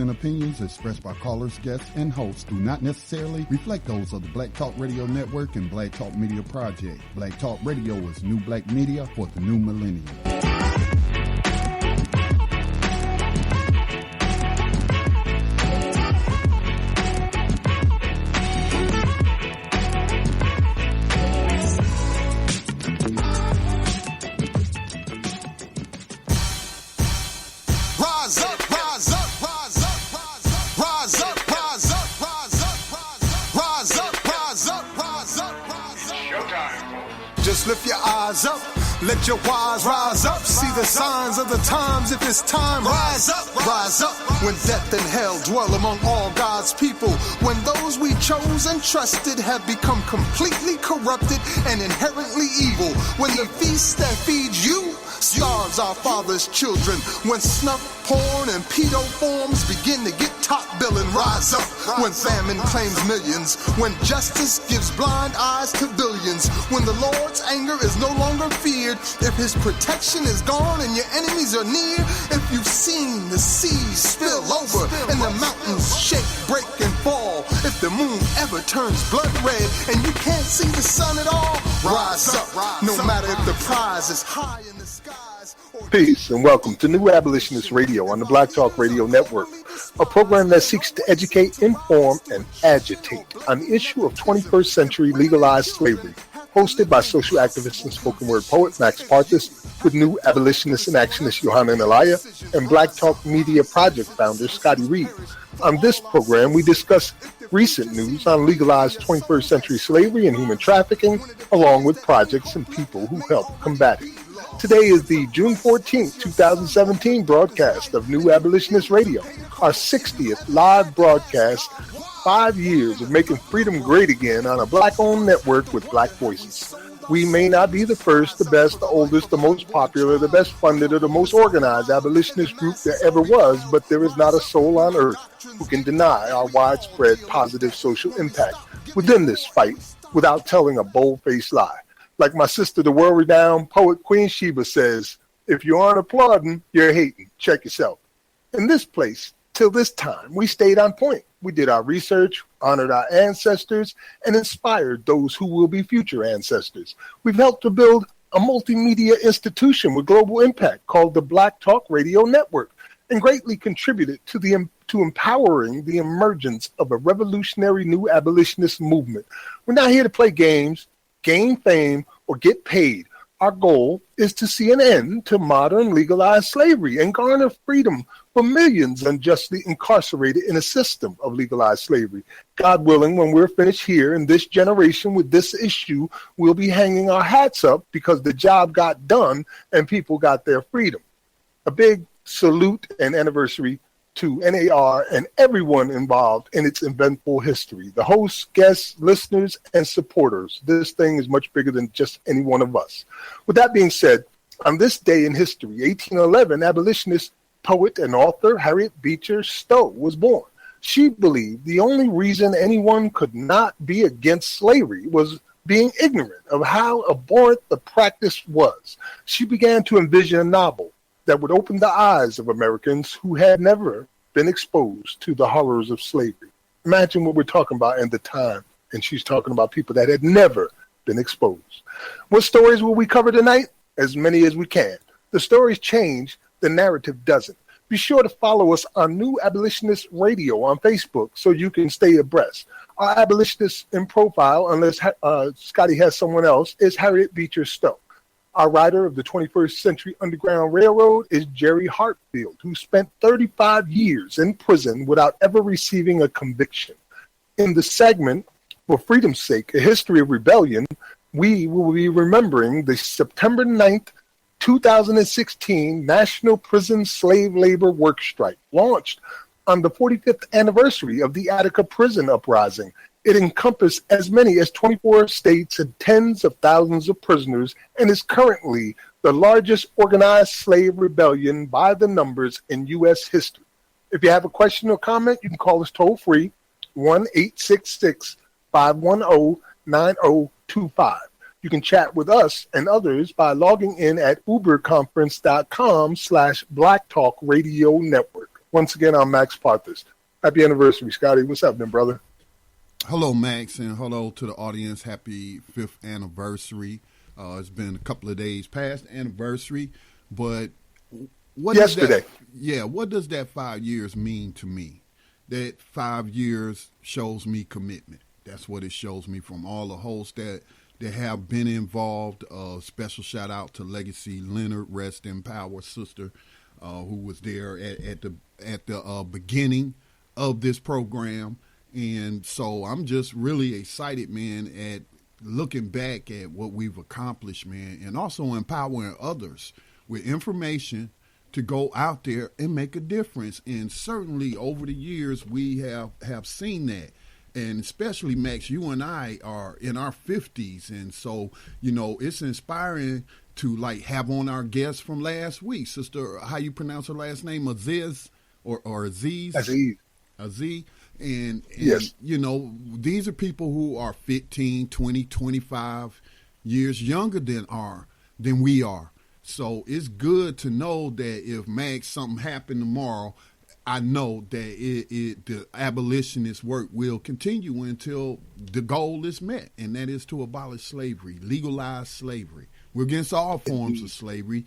and opinions expressed by callers, guests, and hosts do not necessarily reflect those of the Black Talk Radio Network and Black Talk Media Project. Black Talk Radio is new black media for the new millennium. Lift your eyes up, let your wise rise up. See the signs of the times. If it's time, rise up, rise up. When death and hell dwell among all God's people, when those we chose and trusted have become completely corrupted and inherently evil, when the feast that feeds you starves our father's children, when snuff, porn, and pedo forms begin to get top billing, rise up. When famine claims millions, when justice gives blind eyes to billions, when the Lord's anger is no longer feared, if his protection is gone and your enemies are near, if you've seen the seas spill over and the mountains shake, break, and fall, if the moon ever turns blood red and you can't see the sun at all, rise up. No matter if the prize is high in the skies. Peace and welcome to New Abolitionist Radio on the Black Talk Radio Network, a program that seeks to educate, inform, and agitate on the issue of 21st century legalized slavery, hosted by social activist and spoken word poet Max Partis, with New Abolitionist and Actionist Johanna Elia, and Black Talk Media Project founder Scotty Reed. On this program, we discuss recent news on legalized 21st century slavery and human trafficking, along with projects and people who help combat it. Today is the June 14th, 2017 broadcast of New Abolitionist Radio, our 60th live broadcast, 5 years of making freedom great again on a black-owned network with black voices. We may not be the first, the best, the oldest, the most popular, the best funded, or the most organized abolitionist group there ever was, but there is not a soul on earth who can deny our widespread positive social impact within this fight without telling a bold-faced lie. Like my sister, the world-renowned poet Queen Sheba says, if you aren't applauding, you're hating. Check yourself. In this place, till this time, we stayed on point. We did our research, honored our ancestors, and inspired those who will be future ancestors. We've helped to build a multimedia institution with global impact called the Black Talk Radio Network, and greatly contributed to empowering the emergence of a revolutionary new abolitionist movement. We're not here to play games, gain fame, or get paid. Our goal is to see an end to modern legalized slavery and garner freedom for millions unjustly incarcerated in a system of legalized slavery. God willing, when we're finished here in this generation with this issue, we'll be hanging our hats up because the job got done and people got their freedom. A big salute and anniversary to NAR and everyone involved in its eventful history. The hosts, guests, listeners, and supporters. This thing is much bigger than just any one of us. With that being said, on this day in history, 1811, abolitionist poet and author Harriet Beecher Stowe was born. She believed the only reason anyone could not be against slavery was being ignorant of how abhorrent the practice was. She began to envision a novel that would open the eyes of Americans who had never been exposed to the horrors of slavery. Imagine what we're talking about in the time, and she's talking about people that had never been exposed. What stories will we cover tonight? As many as we can. The stories change, the narrative doesn't. Be sure to follow us on New Abolitionist Radio on Facebook so you can stay abreast. Our abolitionist in profile, unless Scotty has someone else, is Harriet Beecher Stowe. Our writer of the 21st Century Underground Railroad is Jerry Hartfield, who spent 35 years in prison without ever receiving a conviction. In the segment, For Freedom's Sake, A History of Rebellion, we will be remembering the September 9th, 2016 National Prison Slave Labor Work Strike, launched on the 45th anniversary of the Attica Prison Uprising. It encompassed as many as 24 states and tens of thousands of prisoners and is currently the largest organized slave rebellion by the numbers in U.S. history. If you have a question or comment, you can call us toll-free, 1-866-510-9025. You can chat with us and others by logging in at uberconference.com/Black Talk Radio Network. Once again, I'm Max Parthas. Happy anniversary, Scotty. What's up, man, brother? Hello, Max, and hello to the audience. Happy 5th anniversary. It's been a couple of days past anniversary, but what does that 5 years mean to me? That 5 years shows me commitment. That's what it shows me from all the hosts that have been involved. Special shout out to Legacy Leonard, rest in power, sister, who was there at the beginning of this program. And so I'm just really excited, man, at looking back at what we've accomplished, man, and also empowering others with information to go out there and make a difference. And certainly over the years, we have seen that. And especially, Max, you and I are in our 50s. And so, it's inspiring to have on our guest from last week, Sister, how you pronounce her last name, Aziz or Aziz? Aziz. And yes. These are people who are 15, 20, 25 years younger than we are. So it's good to know that if, Max, something happened tomorrow, I know that the abolitionist work will continue until the goal is met, and that is to abolish slavery, legalize slavery. We're against all forms of slavery.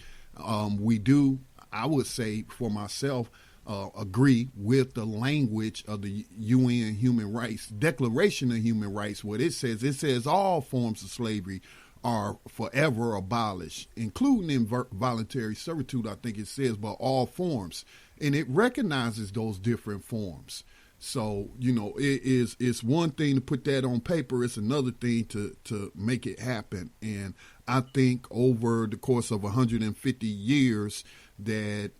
We do, I would say for myself, agree with the language of the UN Human Rights Declaration of Human Rights. What it says all forms of slavery are forever abolished, including involuntary servitude, I think it says, but all forms. And it recognizes those different forms. So, it's one thing to put that on paper. It's another thing to make it happen. And I think over the course of 150 years that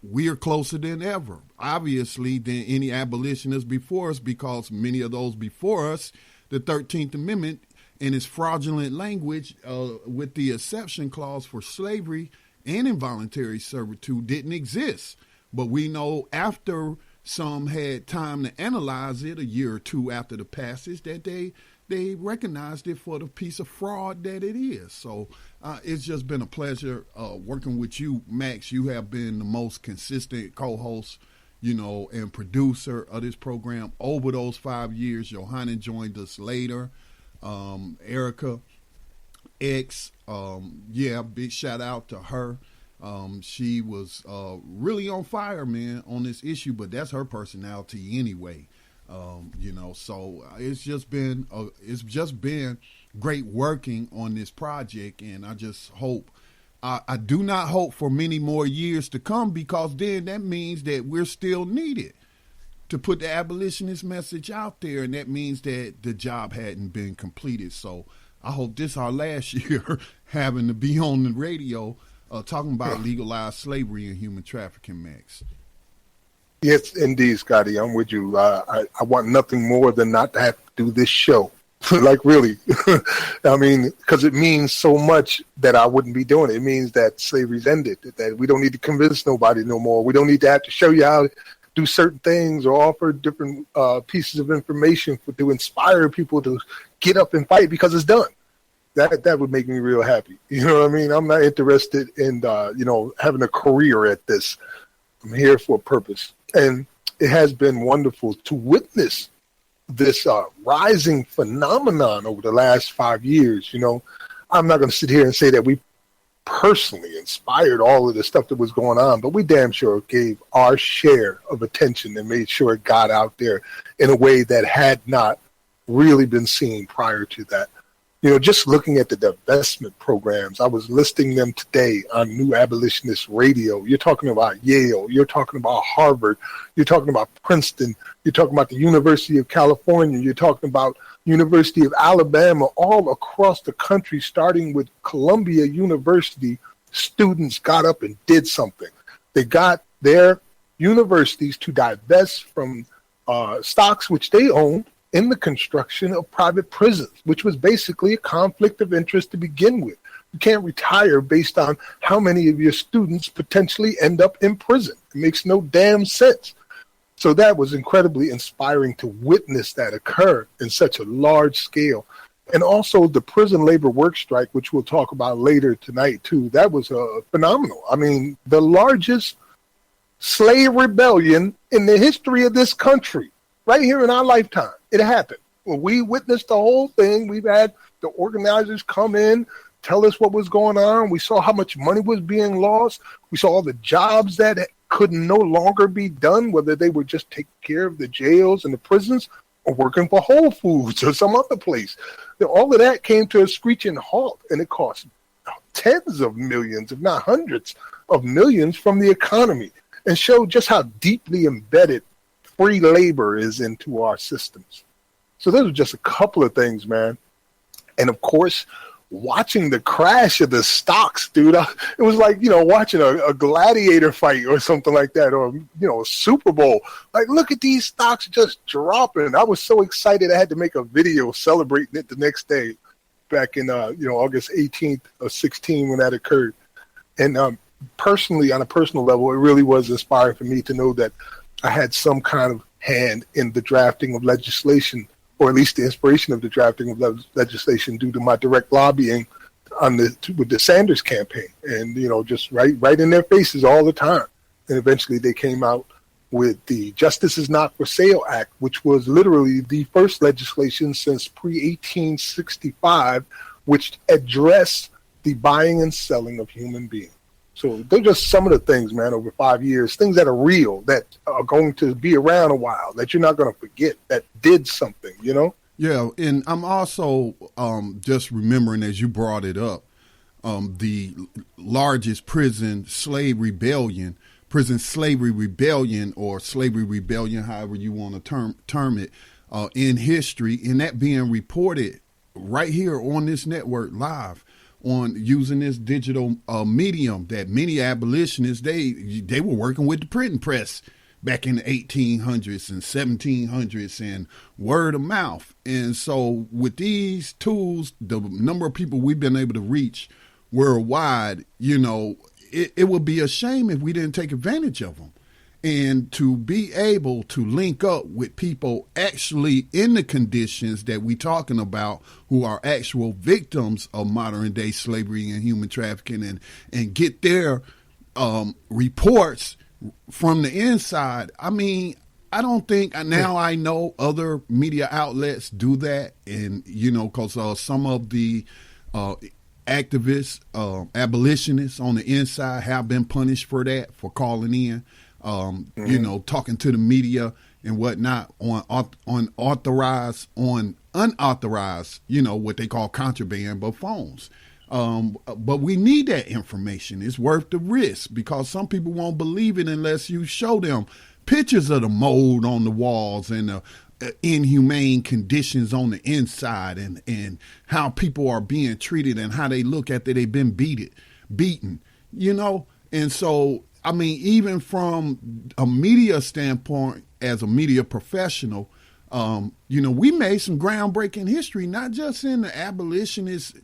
we are closer than ever, obviously, than any abolitionists before us, because many of those before us, the 13th Amendment and its fraudulent language with the exception clause for slavery and involuntary servitude didn't exist. But we know after some had time to analyze it a year or two after the passage that they recognized it for the piece of fraud that it is. So it's just been a pleasure working with you, Max. You have been the most consistent co-host, and producer of this program over those 5 years. Johanna joined us later. Erica X, big shout out to her. She was really on fire, man, on this issue, but that's her personality anyway. So it's just been great working on this project, and I just hope, I do not hope for many more years to come, because then that means that we're still needed to put the abolitionist message out there, and that means that the job hadn't been completed. So I hope this our last year having to be on the radio talking about legalized slavery and human trafficking, Max. Yes, indeed, Scotty. I'm with you. I want nothing more than not to have to do this show. Really. I mean, because it means so much that I wouldn't be doing it. It means that slavery's ended, that we don't need to convince nobody no more. We don't need to have to show you how to do certain things or offer different pieces of information to inspire people to get up and fight, because it's done. That would make me real happy. You know what I mean? I'm not interested in, having a career at this. I'm here for a purpose. And it has been wonderful to witness this rising phenomenon over the last 5 years. I'm not going to sit here and say that we personally inspired all of the stuff that was going on, but we damn sure gave our share of attention and made sure it got out there in a way that had not really been seen prior to that. Just looking at the divestment programs, I was listing them today on New Abolitionist Radio. You're talking about Yale. You're talking about Harvard. You're talking about Princeton. You're talking about the University of California. You're talking about University of Alabama. All across the country, starting with Columbia University, students got up and did something. They got their universities to divest from stocks which they owned in the construction of private prisons, which was basically a conflict of interest to begin with. You can't retire based on how many of your students potentially end up in prison. It makes no damn sense. So that was incredibly inspiring to witness that occur in such a large scale. And also the prison labor work strike, which we'll talk about later tonight too, that was phenomenal. I mean, the largest slave rebellion in the history of this country, right here in our lifetime. It happened. When we witnessed the whole thing, we've had the organizers come in, tell us what was going on. We saw how much money was being lost. We saw all the jobs that could no longer be done, whether they were just taking care of the jails and the prisons or working for Whole Foods or some other place. All of that came to a screeching halt, and it cost tens of millions, if not hundreds of millions from the economy, and showed just how deeply embedded free labor is into our systems. So those are just a couple of things, man. And of course, watching the crash of the stocks, dude, it was like, watching a gladiator fight or something like that, or, a Super Bowl. Like, look at these stocks just dropping. I was so excited I had to make a video celebrating it the next day back in, August 18th or 16 when that occurred. And personally, on a personal level, it really was inspiring for me to know that I had some kind of hand in the drafting of legislation, or at least the inspiration of the drafting of legislation due to my direct lobbying with the Sanders campaign, and just right in their faces all the time. And eventually they came out with the Justice is Not for Sale Act, which was literally the first legislation since pre-1865 which addressed the buying and selling of human beings. So they're just some of the things, man, over 5 years, things that are real, that are going to be around a while, that you're not going to forget, that did something, Yeah, and I'm also just remembering, as you brought it up, the largest prison slavery rebellion, or slavery rebellion, however you want to term it, in history, and that being reported right here on this network live, on using this digital medium, that many abolitionists, they were working with the printing press back in the 1800s and 1700s and word of mouth. And so with these tools, the number of people we've been able to reach worldwide, it would be a shame if we didn't take advantage of them. And to be able to link up with people actually in the conditions that we're talking about, who are actual victims of modern day slavery and human trafficking, and get their reports from the inside. I mean, I don't think, now I know other media outlets do that. And, because some of the activists, abolitionists on the inside have been punished for that, for calling in. Talking to the media and whatnot on unauthorized, what they call contraband, but phones. But we need that information. It's worth the risk, because some people won't believe it unless you show them pictures of the mold on the walls and the inhumane conditions on the inside, and how people are being treated and how they look after they've been beaten, and so, I mean, even from a media standpoint, as a media professional, we made some groundbreaking history, not just in the abolitionist,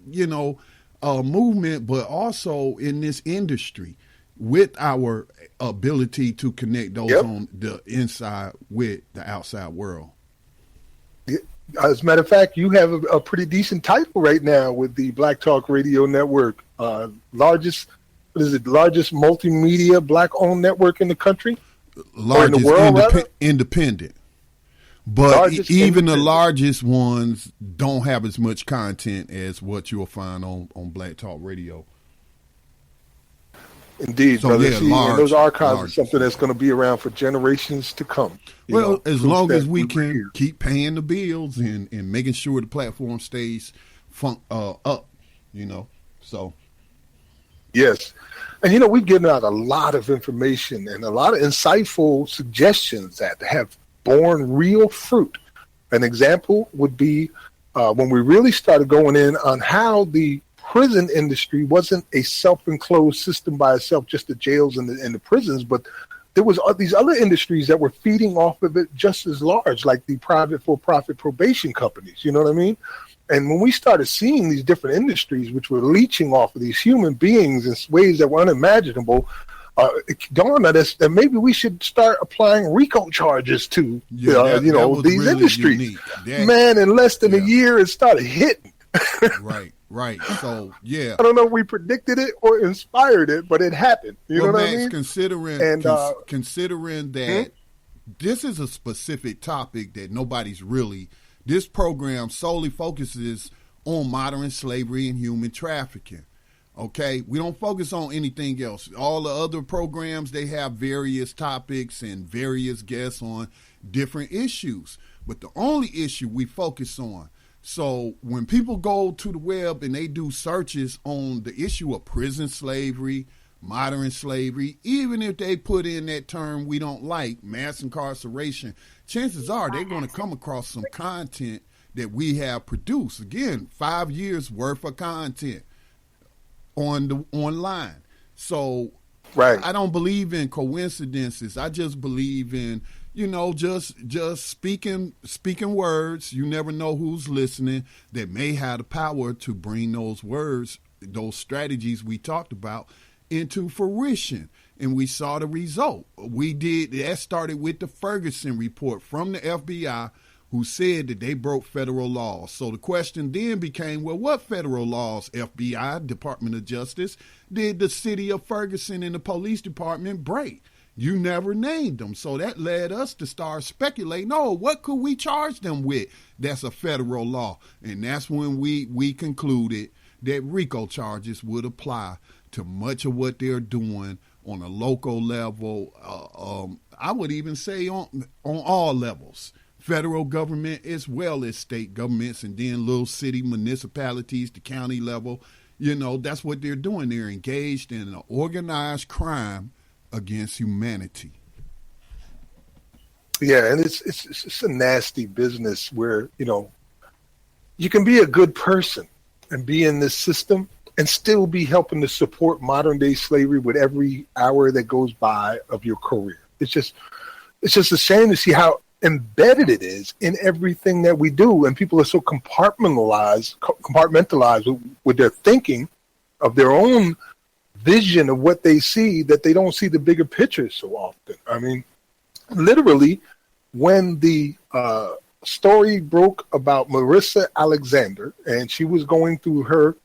movement, but also in this industry, with our ability to connect those on the inside with the outside world. As a matter of fact, you have a pretty decent title right now with the Black Talk Radio Network, largest multimedia black-owned network in the country? Largest in the world, independent. But even the largest ones don't have as much content as what you'll find on Black Talk Radio. Indeed, so, brother. Yeah, those archives are something that's going to be around for generations to come. As long as we can keep paying the bills and making sure the platform stays up, so... Yes. And, we've given out a lot of information and a lot of insightful suggestions that have borne real fruit. An example would be when we really started going in on how the prison industry wasn't a self-enclosed system by itself, just the jails and the prisons, but there was these other industries that were feeding off of it just as large, like the private for-profit probation companies. You know what I mean? And when we started seeing these different industries, which were leeching off of these human beings in ways that were unimaginable, it dawned on us that maybe we should start applying RICO charges to, these really industries. Man, in less than a year, it started hitting. Right. Right. So, yeah. I don't know if we predicted it or inspired it, but it happened. You know what I mean? Considering that this is a specific topic that nobody's really, this program solely focuses on modern slavery and human trafficking. Okay? We don't focus on anything else. All the other programs, they have various topics and various guests on different issues. But the only issue we focus on. So when people go to the web and they do searches on the issue of prison slavery, modern slavery, even if they put in that term we don't like, mass incarceration, chances are they're going to come across some content that we have produced. Again, 5 years worth of content online. So right. I don't believe in coincidences. I just believe in, just speaking words. You never know who's listening that may have the power to bring those words, those strategies we talked about, into fruition. And we saw the result. That started with the Ferguson report from the FBI, who said that they broke federal laws. So the question then became, well, what federal laws, FBI, Department of Justice, did the city of Ferguson and the police department break? You never named them. So that led us to start speculating, what could we charge them with? That's a federal law. And that's when we concluded that RICO charges would apply to much of what they're doing on a local level. I would even say on all levels. Federal government as well as state governments, and then little city municipalities, the county level. That's what they're doing. They're engaged in an organized crime against humanity. Yeah, and it's a nasty business where, you can be a good person and be in this system and still be helping to support modern day slavery with every hour that goes by of your career. It's just a shame to see how embedded it is in everything that we do, and people are so compartmentalized with their thinking of their own vision of what they see, that they don't see the bigger picture so often. I mean, literally, when the story broke about Marissa Alexander, and she was going through her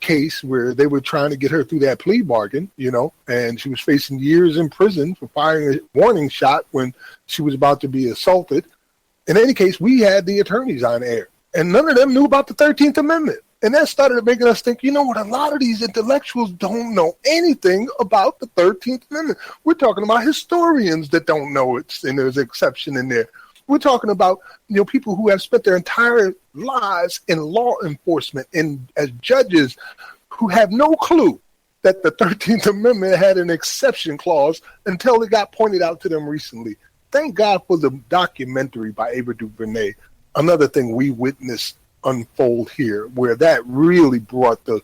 case where they were trying to get her through that plea bargain, and she was facing years in prison for firing a warning shot when she was about to be assaulted. In any case, we had the attorneys on air, and none of them knew about the 13th Amendment. And that started making us think, a lot of these intellectuals don't know anything about the 13th Amendment. We're talking about historians that don't know it, and there's an exception in there. We're talking about, people who have spent their entire lives in law enforcement and as judges who have no clue that the 13th Amendment had an exception clause until it got pointed out to them recently. Thank God for the documentary by Ava DuVernay. Another thing we witnessed unfold here, where that really brought the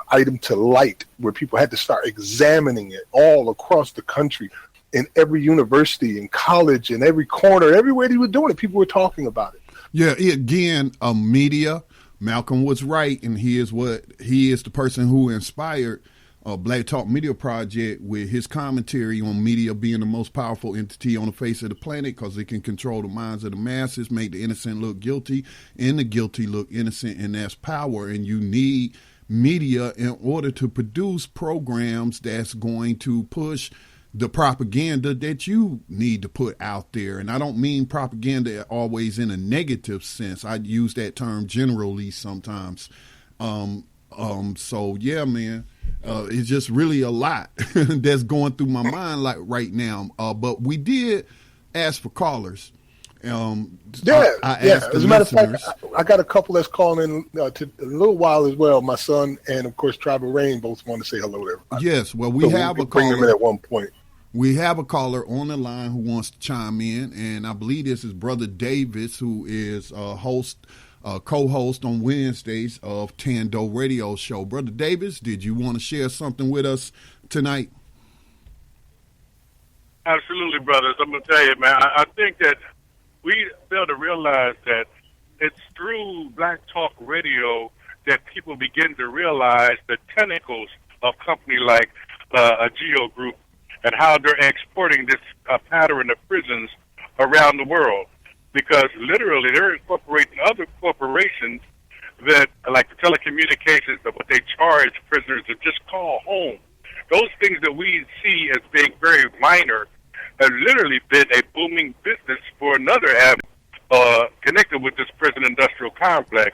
item to light, where people had to start examining it all across the country. In every university and college and every corner, everywhere he was doing it, people were talking about it. Yeah, again, media. Malcolm was right, and he is the person who inspired Black Talk Media Project with his commentary on media being the most powerful entity on the face of the planet because it can control the minds of the masses, make the innocent look guilty, and the guilty look innocent, and that's power. And you need media in order to produce programs that's going to push the propaganda that you need to put out there. And I don't mean propaganda always in a negative sense. I use that term generally sometimes. So yeah, man, it's just really a lot that's going through my mind like right now. But we did ask for callers. I asked as a matter of fact, I got a couple that's calling in to a little while as well. My son and of course Tribal Rain both want to say hello to everybody. Yes, well, we have a caller. Bring them in at one point. We have a caller on the line who wants to chime in, and I believe this is Brother Davis, who is co-host on Wednesdays of Tando Radio Show. Brother Davis, did you want to share something with us tonight? Absolutely, brothers. I'm going to tell you, man, I think that we fail to realize that it's through Black Talk Radio that people begin to realize the tentacles of company like a Geo Group and how they're exporting this pattern of prisons around the world. Because literally they're incorporating other corporations that, like the telecommunications, that what they charge prisoners to just call home, those things that we see as being very minor have literally been a booming business for another avenue connected with this prison industrial complex.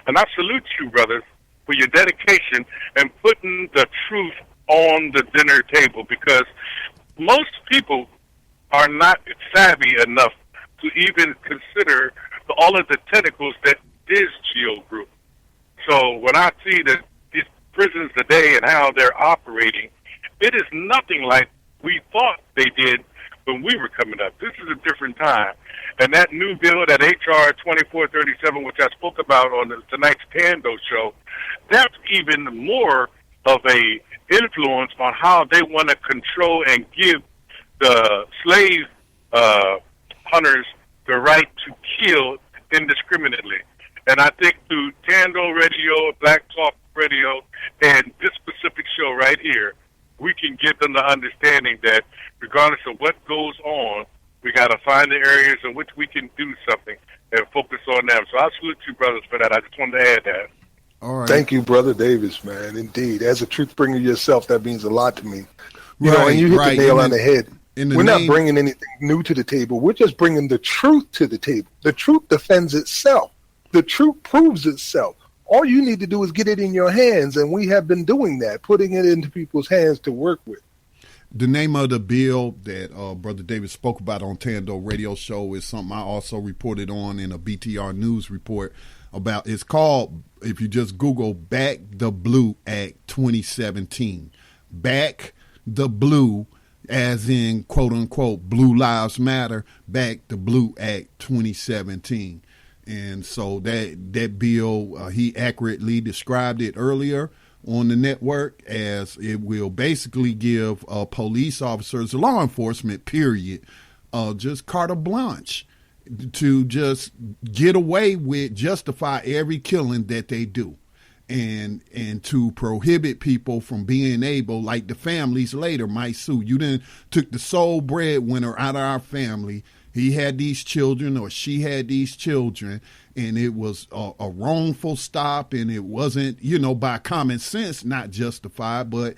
And I salute you, brothers, for your dedication and putting the truth on the dinner table, because most people are not savvy enough to even consider all of the tentacles that is GEO Group. So when I see that these prisons today and how they're operating, it is nothing like we thought they did when we were coming up. This is a different time. And that new bill, that H.R. 2437, which I spoke about on tonight's Tando show, that's even more of a influence on how they want to control and give the slave hunters the right to kill indiscriminately. And I think through Tando Radio, Black Talk Radio, and this specific show right here, we can give them the understanding that regardless of what goes on, we got to find the areas in which we can do something and focus on them. So I salute you, brothers, for that. I just wanted to add that. All right. Thank you, Brother Davis, man. Indeed. As a truth bringer yourself, that means a lot to me. You know, and you hit the nail on the head. We're not bringing anything new to the table. We're just bringing the truth to the table. The truth defends itself. The truth proves itself. All you need to do is get it in your hands, and we have been doing that, putting it into people's hands to work with. The name of the bill that Brother Davis spoke about on Tando Radio Show is something I also reported on in a BTR News report about. It's called, if you just Google, Back the Blue Act 2017. Back the Blue, as in, quote unquote, Blue Lives Matter, Back the Blue Act 2017. And so that bill, he accurately described it earlier on the network as it will basically give police officers, law enforcement, period, just carte blanche to just get away with, justify every killing that they do. And to prohibit people from being able, like the families later might sue. You then took the sole breadwinner out of our family. He had these children or she had these children, and it was a wrongful stop, and it wasn't, by common sense, not justified, but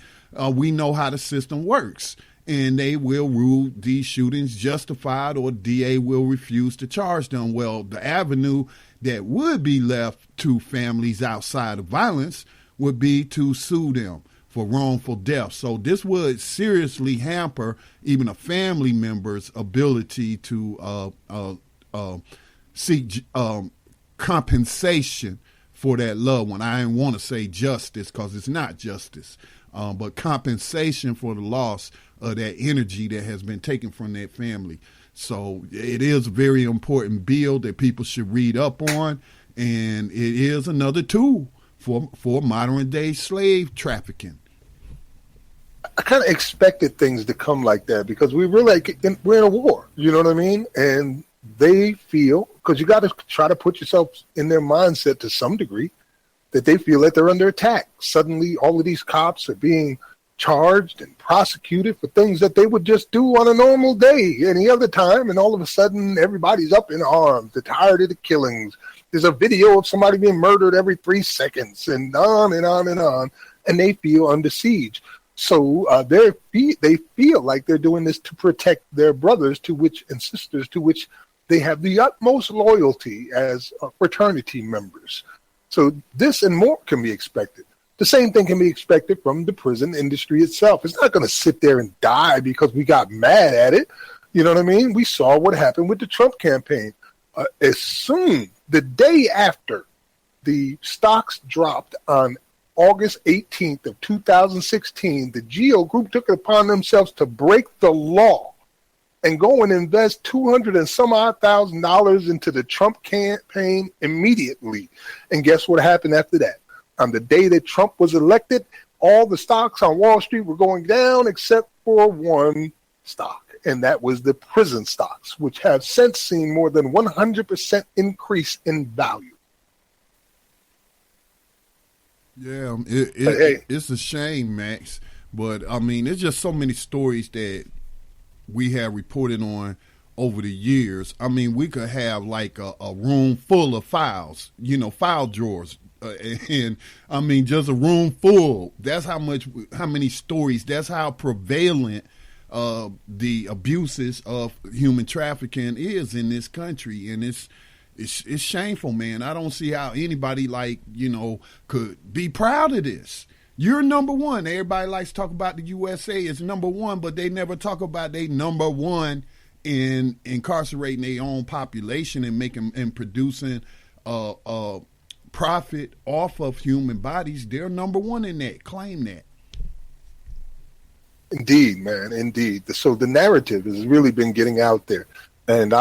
we know how the system works. And they will rule these shootings justified, or DA will refuse to charge them. Well, the avenue that would be left to families outside of violence would be to sue them for wrongful death. So this would seriously hamper even a family member's ability to seek compensation for that loved one. I didn't want to say justice because it's not justice, but compensation for the loss of that energy that has been taken from that family. So it is a very important bill that people should read up on, and it is another tool for modern day slave trafficking. I kind of expected things to come like that because we're in a war, you know what I mean? And they feel, because you got to try to put yourself in their mindset to some degree, that they feel that they're under attack. Suddenly, all of these cops are being charged and prosecuted for things that they would just do on a normal day any other time, and all of a sudden, everybody's up in arms. They're tired of the killings. There's a video of somebody being murdered every 3 seconds, and on and on and on, and they feel under siege. So they feel like they're doing this to protect their brothers and sisters to which they have the utmost loyalty as fraternity members. So this and more can be expected. The same thing can be expected from the prison industry itself. It's not going to sit there and die because we got mad at it. You know what I mean? We saw what happened with the Trump campaign. As soon, the day after the stocks dropped on August 18th of 2016, the GEO Group took it upon themselves to break the law and go and invest $200,000 and some odd into the Trump campaign immediately. And guess what happened after that? On the day that Trump was elected, all the stocks on Wall Street were going down except for one stock, and that was the prison stocks, which have since seen more than 100% increase in value. Yeah, it's a shame, Max. But, I mean, there's just so many stories that we have reported on over the years. I mean, we could have like a room full of files, file drawers And I mean, just a room full. That's how many stories. That's how prevalent the abuses of human trafficking is in this country, and it's shameful, man. I don't see how anybody could be proud of this. You're number one. Everybody likes to talk about the USA is number one, but they never talk about they number one in incarcerating their own population and making and producing profit off of human bodies. They're number one in that. Claim that. Indeed, man. Indeed. So the narrative has really been getting out there. And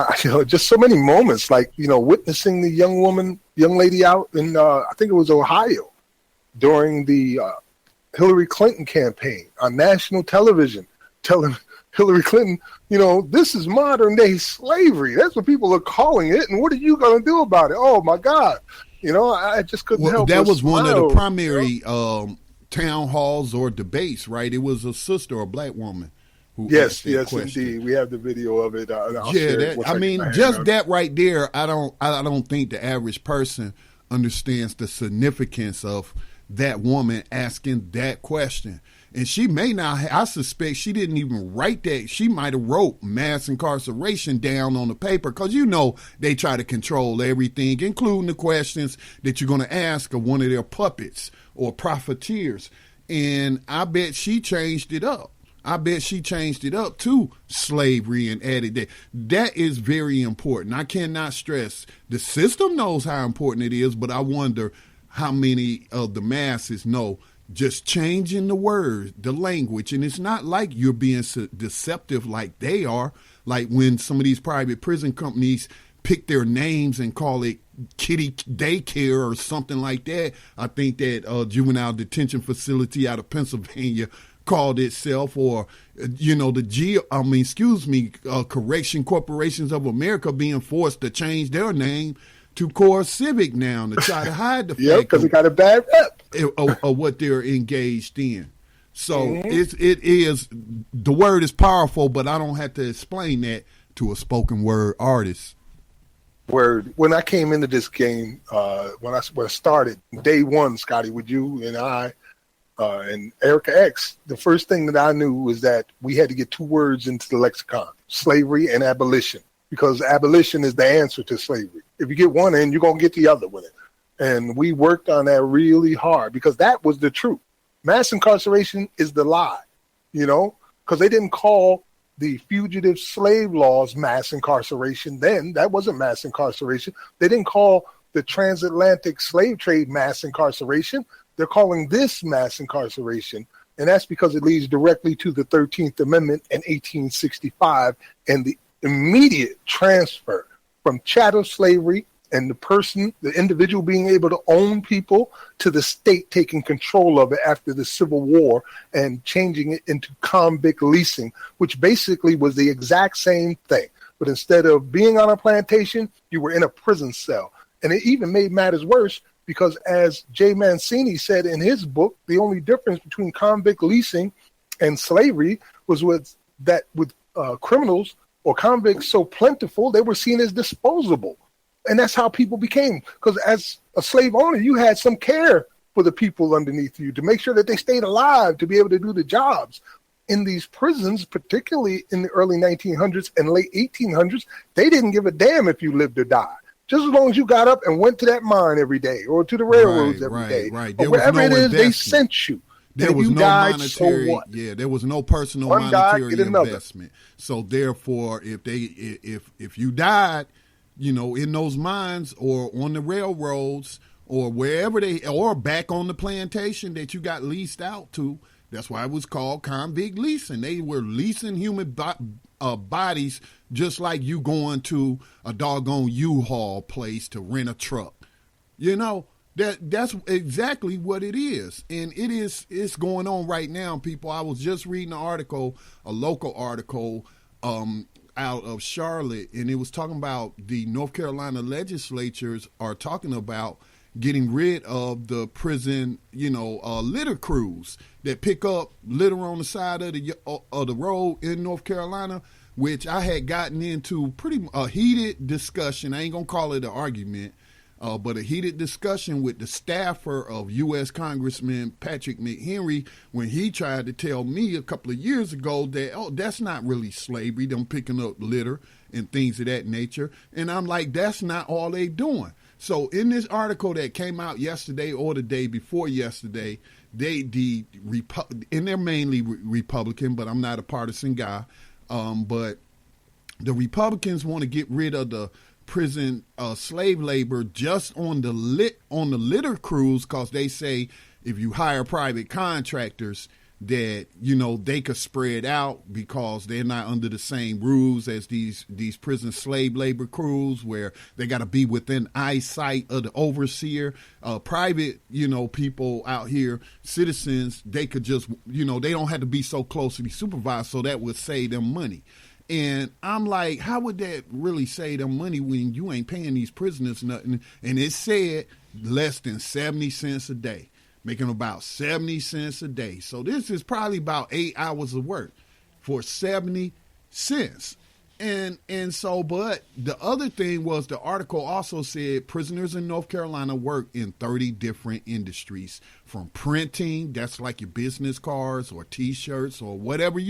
just so many moments, like, witnessing the young lady out in, I think it was Ohio, during the Hillary Clinton campaign on national television, telling Hillary Clinton, this is modern day slavery. That's what people are calling it. And what are you going to do about it? Oh, my God. I just couldn't help that was smile. One of the primary town halls or debates, right? It was a sister, a black woman. Yes, indeed. We have the video of it. That right there, I don't think the average person understands the significance of that woman asking that question. And she may not, I suspect she didn't even write that. She might have wrote mass incarceration down on the paper, because they try to control everything, including the questions that you're going to ask of one of their puppets or profiteers. And I bet she changed it up. I bet she changed it up to slavery and added that. That is very important. I cannot stress the system knows how important it is, but I wonder how many of the masses know just changing the words, the language. And it's not like you're being deceptive like they are. Like when some of these private prison companies pick their names and call it kitty daycare or something like that. I think that juvenile detention facility out of Pennsylvania called itself, or Correction Corporations of America being forced to change their name to Core Civic now to try to hide the fact because it got a bad rep of what they're engaged in. So it is, the word is powerful, but I don't have to explain that to a spoken word artist. Word. When I came into this game, when I started day one, Scotty, with you and I and Erica X, the first thing that I knew was that we had to get two words into the lexicon: slavery and abolition, because abolition is the answer to slavery. If you get one in, you're going to get the other with it. And we worked on that really hard, because that was the truth. Mass incarceration is the lie, because they didn't call the fugitive slave laws mass incarceration then. That wasn't mass incarceration. They didn't call the transatlantic slave trade mass incarceration. They're calling this mass incarceration. And that's because it leads directly to the 13th Amendment in 1865 and the immediate transfer from chattel slavery and the individual being able to own people, to the state taking control of it after the Civil War and changing it into convict leasing, which basically was the exact same thing. But instead of being on a plantation, you were in a prison cell. And it even made matters worse, because as Jay Mancini said in his book, the only difference between convict leasing and slavery was with criminals or convicts so plentiful, they were seen as disposable. And that's how people became. Because as a slave owner, you had some care for the people underneath you to make sure that they stayed alive to be able to do the jobs. In these prisons, particularly in the early 1900s and late 1800s, they didn't give a damn if you lived or died. Just as long as you got up and went to that mine every day, or to the railroads every day, or wherever it is, they sent you. There was no monetary, there was no personal monetary investment. So therefore, if you died, in those mines or on the railroads or wherever or back on the plantation that you got leased out to, that's why it was called convict leasing. They were leasing human bodies, just like you going to a doggone U-Haul place to rent a truck. That's exactly what it is. And it's going on right now, people. I was just reading an article, a local article, out of Charlotte, and it was talking about the North Carolina legislatures are talking about getting rid of the prison, litter crews that pick up litter on the side of the road in North Carolina, which I had gotten into pretty a heated discussion. I ain't gonna call it an argument, but a heated discussion with the staffer of U.S. Congressman Patrick McHenry when he tried to tell me a couple of years ago that, oh, that's not really slavery, them picking up litter and things of that nature. And I'm like, that's not all they doing. So in this article that came out yesterday or the day before yesterday, and they're mainly Republican, but I'm not a partisan guy, but the Republicans want to get rid of the prison slave labor just on the litter crews, because they say if you hire private contractors that, you know, they could spread out because they're not under the same rules as these prison slave labor crews, where they got to be within eyesight of the overseer. Private, you know, people out here, citizens, they could just, you know, they don't have to be so closely supervised, so that would save them money. And I'm like, how would that really save them money when you ain't paying these prisoners nothing? And it said less than 70 cents a day, making about 70 cents a day. So this is probably about 8 hours of work for 70 cents. And so, but the other thing was the article also said prisoners in North Carolina work in 30 different industries, from printing, that's like your business cards or T-shirts or whatever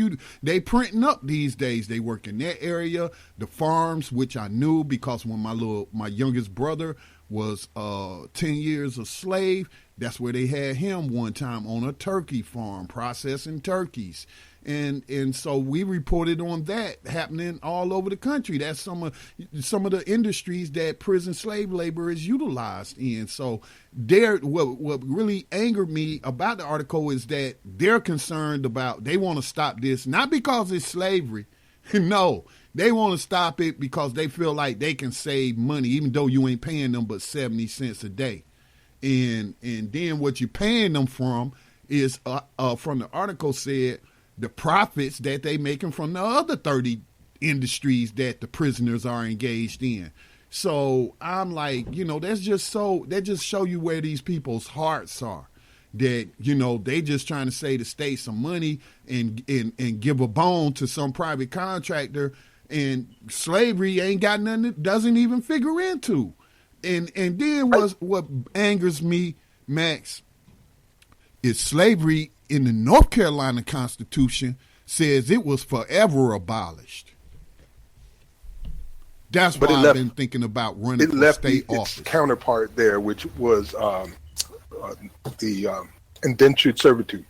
they printing up these days. They work in that area. The farms, which I knew because when my youngest brother was 10 years a slave, that's where they had him one time, on a turkey farm processing turkeys. And so we reported on that happening all over the country. That's some of the industries that prison slave labor is utilized in. So what really angered me about the article is that they're concerned about, they want to stop this, not because it's slavery. No, they want to stop it because they feel like they can save money, even though you ain't paying them but 70 cents a day. And then what you're paying them from is, from the article said, the profits that they making from the other 30 industries that the prisoners are engaged in. So I'm like, you know, that just show you where these people's hearts are. That, you know, they just trying to save the state some money and give a bone to some private contractor, and slavery ain't got nothing, it doesn't even figure into. And then what angers me, Max, is slavery in the North Carolina Constitution says it was forever abolished. That's why I've been thinking about running for state office. Its counterpart there, which was the indentured servitude.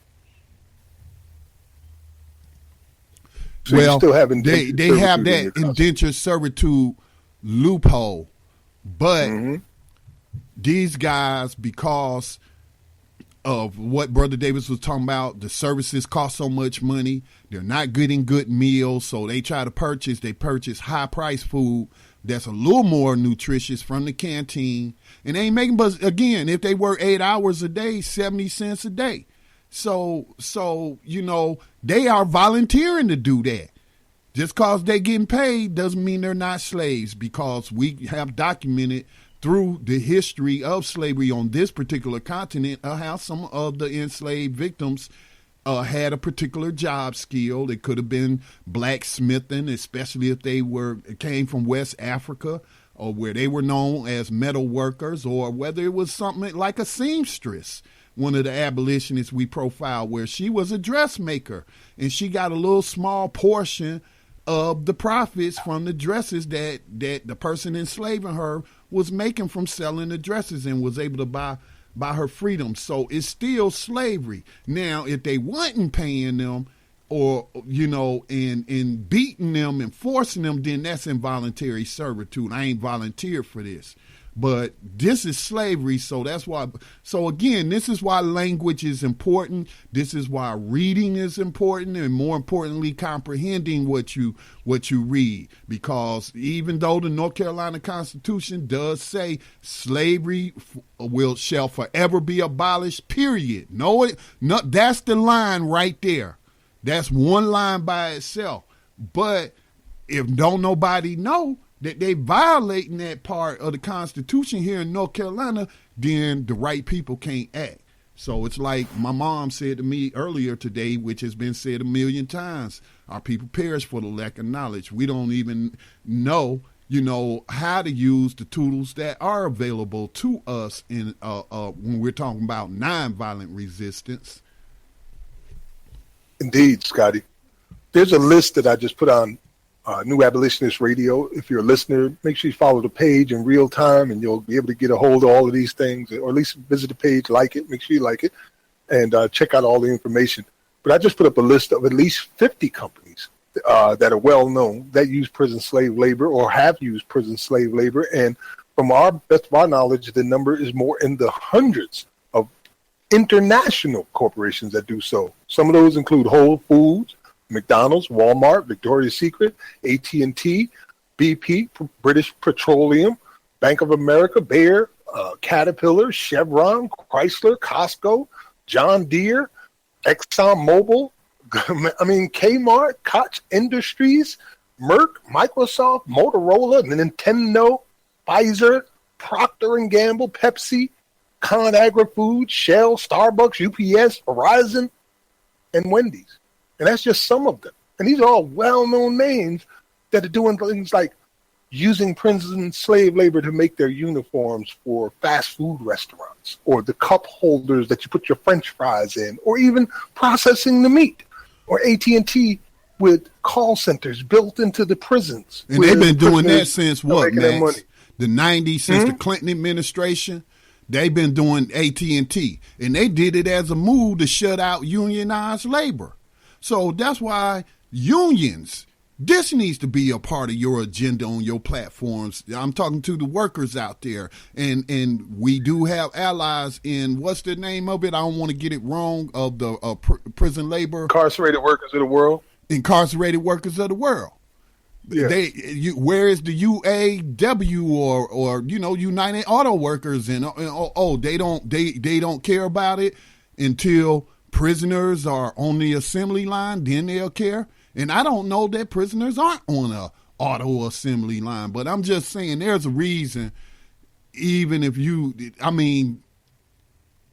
So well, still have they have that indentured servitude loophole, but these guys, because of what Brother Davis was talking about, the services cost so much money, they're not getting good meals, so they purchase high price food that's a little more nutritious from the canteen, and they ain't making, but again, if they work 8 hours a day, 70 cents a day. So, you know, they are volunteering to do that. Just cause they getting paid doesn't mean they're not slaves, because we have documented through the history of slavery on this particular continent how some of the enslaved victims had a particular job skill. It could have been blacksmithing, especially if they came from West Africa, or where they were known as metal workers, or whether it was something like a seamstress. One of the abolitionists we profiled, where she was a dressmaker and she got a little small portion of the profits from the dresses that the person enslaving her was making from selling the dresses, and was able to buy her freedom. So it's still slavery. Now, if they wasn't paying them, or, you know, and beating them and forcing them, then that's involuntary servitude. I ain't volunteered for this. But this is slavery, so that's why. So again, this is why language is important. This is why reading is important, and more importantly, comprehending what you read. Because even though the North Carolina Constitution does say slavery shall forever be abolished, period. No, that's the line right there. That's one line by itself. But if don't nobody know that they violating that part of the Constitution here in North Carolina, then the right people can't act. So it's like my mom said to me earlier today, which has been said a million times, our people perish for the lack of knowledge. We don't even know how to use the tools that are available to us in when we're talking about nonviolent resistance. Indeed, Scotty. There's a list that I just put on New Abolitionist Radio. If you're a listener, make sure you follow the page in real time, and you'll be able to get a hold of all of these things, or at least visit the page, like it, make sure you like it, and check out all the information. But I just put up a list of at least 50 companies that are well known that use prison slave labor or have used prison slave labor. And from our best of our knowledge, the number is more in the hundreds of international corporations that do so. Some of those include Whole Foods, McDonald's, Walmart, Victoria's Secret, AT&T, BP, British Petroleum, Bank of America, Bayer, Caterpillar, Chevron, Chrysler, Costco, John Deere, ExxonMobil, Kmart, Koch Industries, Merck, Microsoft, Motorola, Nintendo, Pfizer, Procter & Gamble, Pepsi, ConAgra Foods, Shell, Starbucks, UPS, Verizon, and Wendy's. And that's just some of them. And these are all well-known names that are doing things like using prison slave labor to make their uniforms for fast food restaurants, or the cup holders that you put your French fries in, or even processing the meat, or AT&T with call centers built into the prisons. And they've been doing that since what, Max? The 90s, since the Clinton administration. They've been doing AT&T, and they did it as a move to shut out unionized labor. So that's why unions, this needs to be a part of your agenda on your platforms. I'm talking to the workers out there, and we do have allies in, what's the name of it? I don't want to get it wrong, of the prison labor. Incarcerated Workers of the World. Incarcerated Workers of the World. Yeah. Where is the UAW or United Auto Workers, and they don't care about it until prisoners are on the assembly line, then they'll care. And I don't know that prisoners aren't on a auto assembly line, but I'm just saying there's a reason. Even if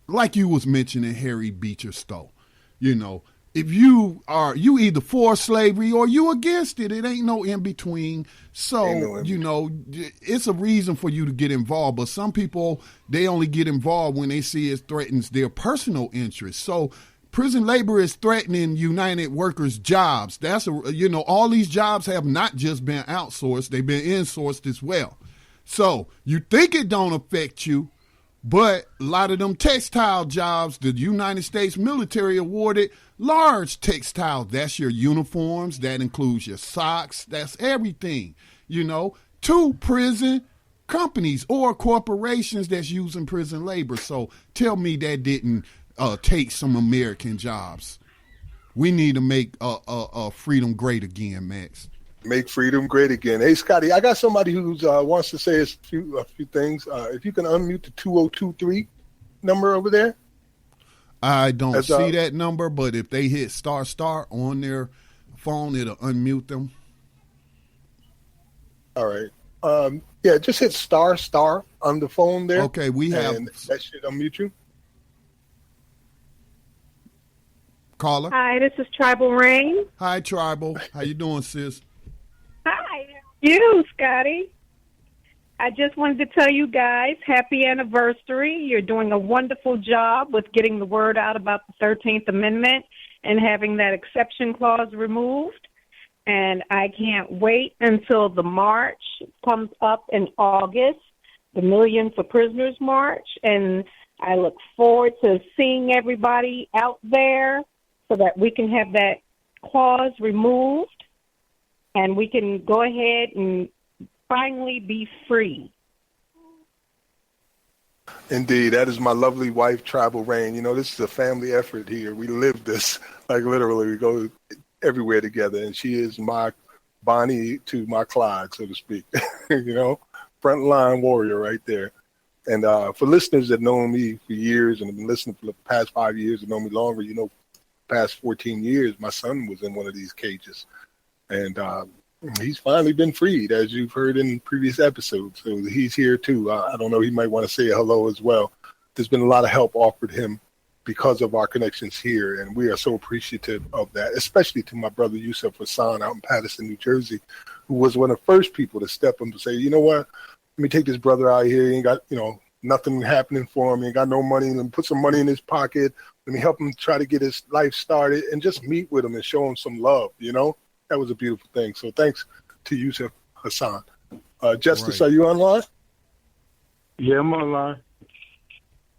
like you was mentioning Harry Beecher Stowe, if you either for slavery or you against it. It ain't no in between. So, it's a reason for you to get involved. But some people, they only get involved when they see it threatens their personal interests. So prison labor is threatening United Workers' jobs. That's all these jobs have not just been outsourced, they've been insourced as well. So you think it don't affect you, but a lot of them textile jobs, the United States military awarded large textiles. That's your uniforms. That includes your socks. That's everything, to prison companies or corporations that's using prison labor. So tell me that didn't take some American jobs. We need to make freedom great again, Max. Make freedom great again. Hey, Scotty, I got somebody who wants to say a few things. If you can unmute the 2023 number over there. I don't see that number, but if they hit ** on their phone, it'll unmute them. All right. Just hit ** on the phone there. Okay, and that should unmute you. Caller. Hi, this is Tribal Rain. Hi, Tribal. How you doing, sis? Hi, you, Scotty. I just wanted to tell you guys, happy anniversary. You're doing a wonderful job with getting the word out about the 13th Amendment and having that exception clause removed. And I can't wait until the march comes up in August, the Million for Prisoners March. And I look forward to seeing everybody out there so that we can have that clause removed and we can go ahead and finally be free. Indeed, that is my lovely wife, Tribal Rain. This is a family effort here. We live this, like literally, we go everywhere together, and she is my Bonnie to my Clyde, so to speak. Frontline warrior right there. And for listeners that know me for years and have been listening for the past 5 years and know me longer, past 14 years, my son was in one of these cages. And he's finally been freed, as you've heard in previous episodes. So he's here too. I don't know, he might want to say hello as well. There's been a lot of help offered him because of our connections here. And we are so appreciative of that, especially to my brother Yusuf Hassan out in Paterson, New Jersey, who was one of the first people to step up and say, you know what, let me take this brother out here. He ain't got, nothing happening for him. He ain't got no money. Let me put some money in his pocket. Let me help him try to get his life started and just meet with him and show him some love. That was a beautiful thing. So thanks to Yusuf Hassan. Justice, Are you online? Yeah, I'm online.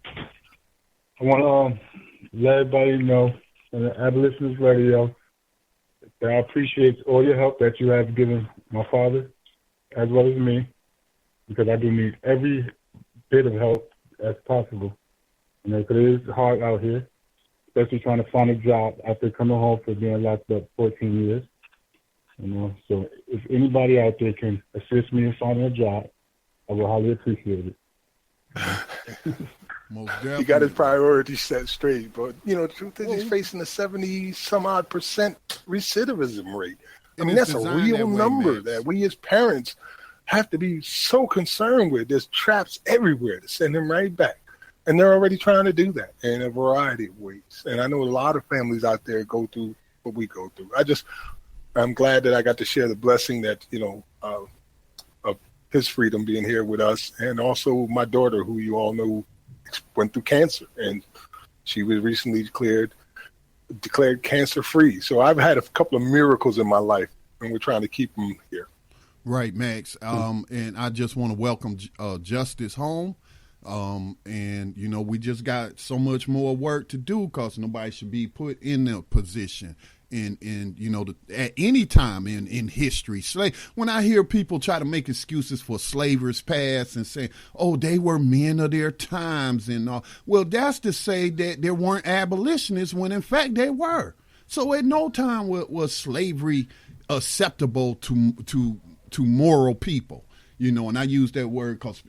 I want to let everybody know on the Abolitionist Radio that I appreciate all your help that you have given my father as well as me, because I do need every bit of help as possible. Because it is hard out here, especially trying to find a job after coming home for being locked up 14 years. So if anybody out there can assist me in finding a job, I will highly appreciate it. Most definitely. He got his priorities set straight, but the truth is he's facing a 70-some-odd% recidivism rate. I mean, that's a real number that we as parents have to be so concerned with. There's traps everywhere to send him right back. And they're already trying to do that in a variety of ways. And I know a lot of families out there go through what we go through. I'm glad that I got to share the blessing that, of his freedom being here with us. And also my daughter, who you all know went through cancer. And she was recently declared cancer-free. So I've had a couple of miracles in my life, and we're trying to keep them here. Right, Max. And I just want to welcome Justice home. And, we just got so much more work to do because nobody should be put in a position at any time in history. When I hear people try to make excuses for slavers past and say, oh, they were men of their times and all. Well, that's to say that there weren't abolitionists when in fact they were. So at no time was slavery acceptable to moral people. And I use that word because,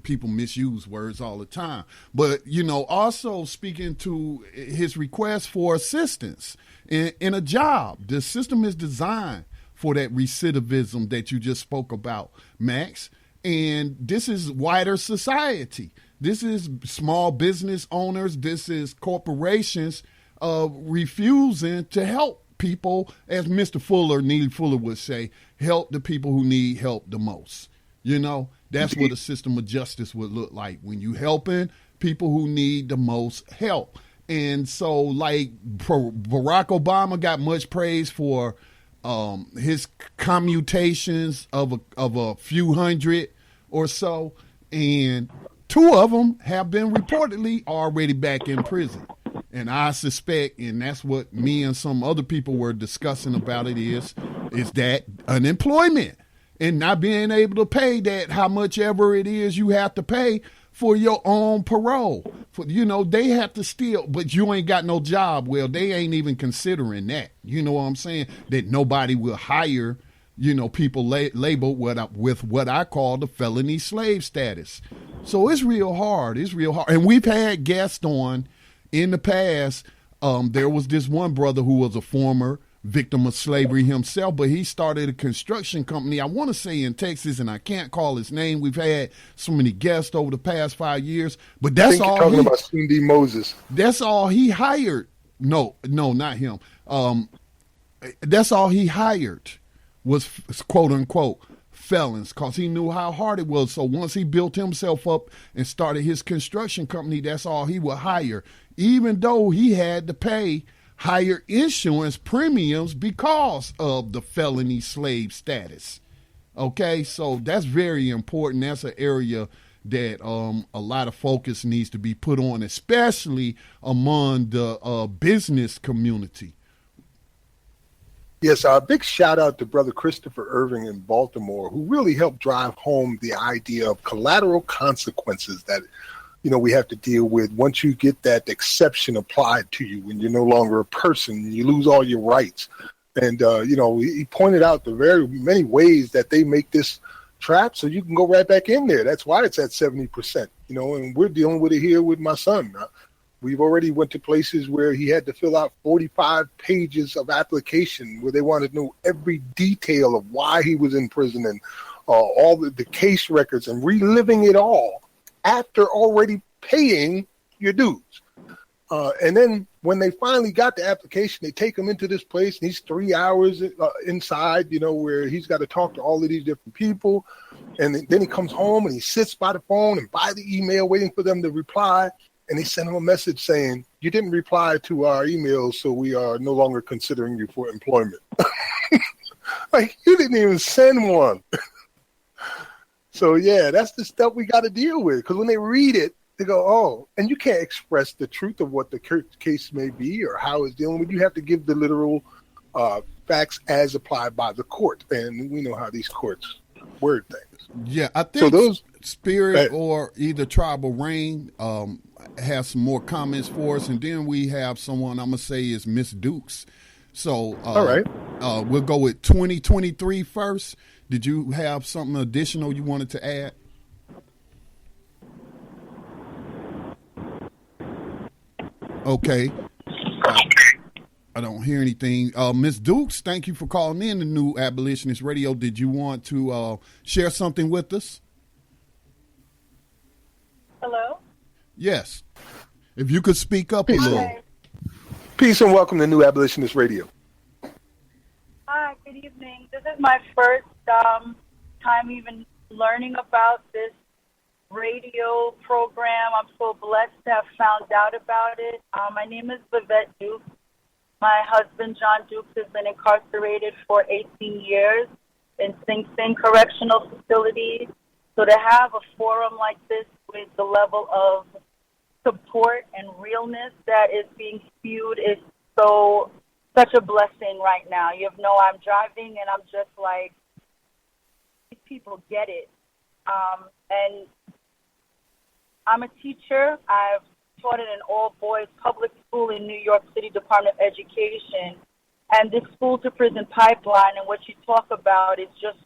people misuse words all the time. But, also speaking to his request for assistance in a job. The system is designed for that recidivism that you just spoke about, Max. And this is wider society. This is small business owners. This is corporations refusing to help people, as Mr. Fuller, Neely Fuller would say, help the people who need help the most. That's what a system of justice would look like when you helping people who need the most help. And so, like, Barack Obama got much praise for his commutations of a few hundred or so, and 2 of them have been reportedly already back in prison. And I suspect, and that's what me and some other people were discussing about it, is that unemployment and not being able to pay that how much ever it is you have to pay for your own parole. They have to steal, but you ain't got no job. Well, they ain't even considering that. You know what I'm saying? That nobody will hire, people labeled with what I call the felony slave status. So it's real hard. It's real hard. And we've had guests on in the past. There was this one brother who was a former victim of slavery himself, but he started a construction company, I want to say in Texas, and I can't call his name. We've had so many guests over the past 5 years, but that's all. You're talking about Cindy Moses. That's all he hired. No, not him. That's all he hired was quote unquote felons, because he knew how hard it was. So once he built himself up and started his construction company, that's all he would hire, even though he had to pay higher insurance premiums because of the felony slave status. Okay, so that's very important. That's an area that a lot of focus needs to be put on, especially among the business community. Yes, a big shout out to Brother Christopher Irving in Baltimore, who really helped drive home the idea of collateral consequences that we have to deal with once you get that exception applied to you when you're no longer a person, you lose all your rights. And, he pointed out the very many ways that they make this trap so you can go right back in there. That's why it's at 70%, and we're dealing with it here with my son. We've already went to places where he had to fill out 45 pages of application where they wanted to know every detail of why he was in prison and all the case records and reliving it all after already paying your dues. And then when they finally got the application, they take him into this place, and he's 3 hours inside, where he's got to talk to all of these different people. And then he comes home and he sits by the phone and by the email waiting for them to reply. And they send him a message saying, you didn't reply to our emails, so we are no longer considering you for employment. Like, you didn't even send one. So, yeah, that's the stuff we got to deal with. Because when they read it, they go, oh, and you can't express the truth of what the case may be or how it's dealing with. You have to give the literal facts as applied by the court. And we know how these courts word things. Yeah, I think Spirit or either Tribal Reign has some more comments for us. And then we have someone I'm going to say is Miss Dukes. So all right. We'll go with 2023 first. Did you have something additional you wanted to add? Okay. I don't hear anything. Ms. Dukes, thank you for calling in the new Abolitionist Radio. Did you want to share something with us? Hello? Yes. If you could speak up a little. Peace and welcome to New Abolitionist Radio. Hi, good evening. This is my first time even learning about this radio program. I'm so blessed to have found out about it. My name is Vivette Dukes. My husband, John Dukes, has been incarcerated for 18 years in Sing Sing Correctional Facility. So to have a forum like this with the level of support and realness that is being spewed is such a blessing right now. I'm driving and I'm just like, these people get it. And I'm a teacher. I've taught in an all-boys public school in New York City Department of Education. And this school-to-prison pipeline and what you talk about is just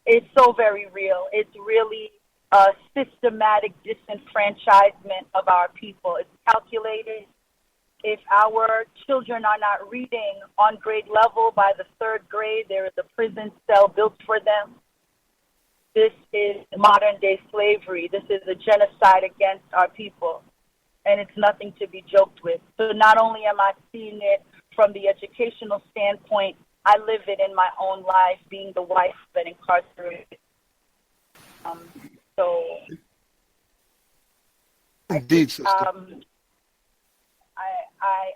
it's so very real. It's really a systematic disenfranchisement of our people. It's calculated. If our children are not reading on grade level, by the third grade, there is a prison cell built for them. This is modern-day slavery. This is a genocide against our people, and it's nothing to be joked with. So not only am I seeing it from the educational standpoint, I live it in my own life, being the wife that incarcerated. Indeed, sister.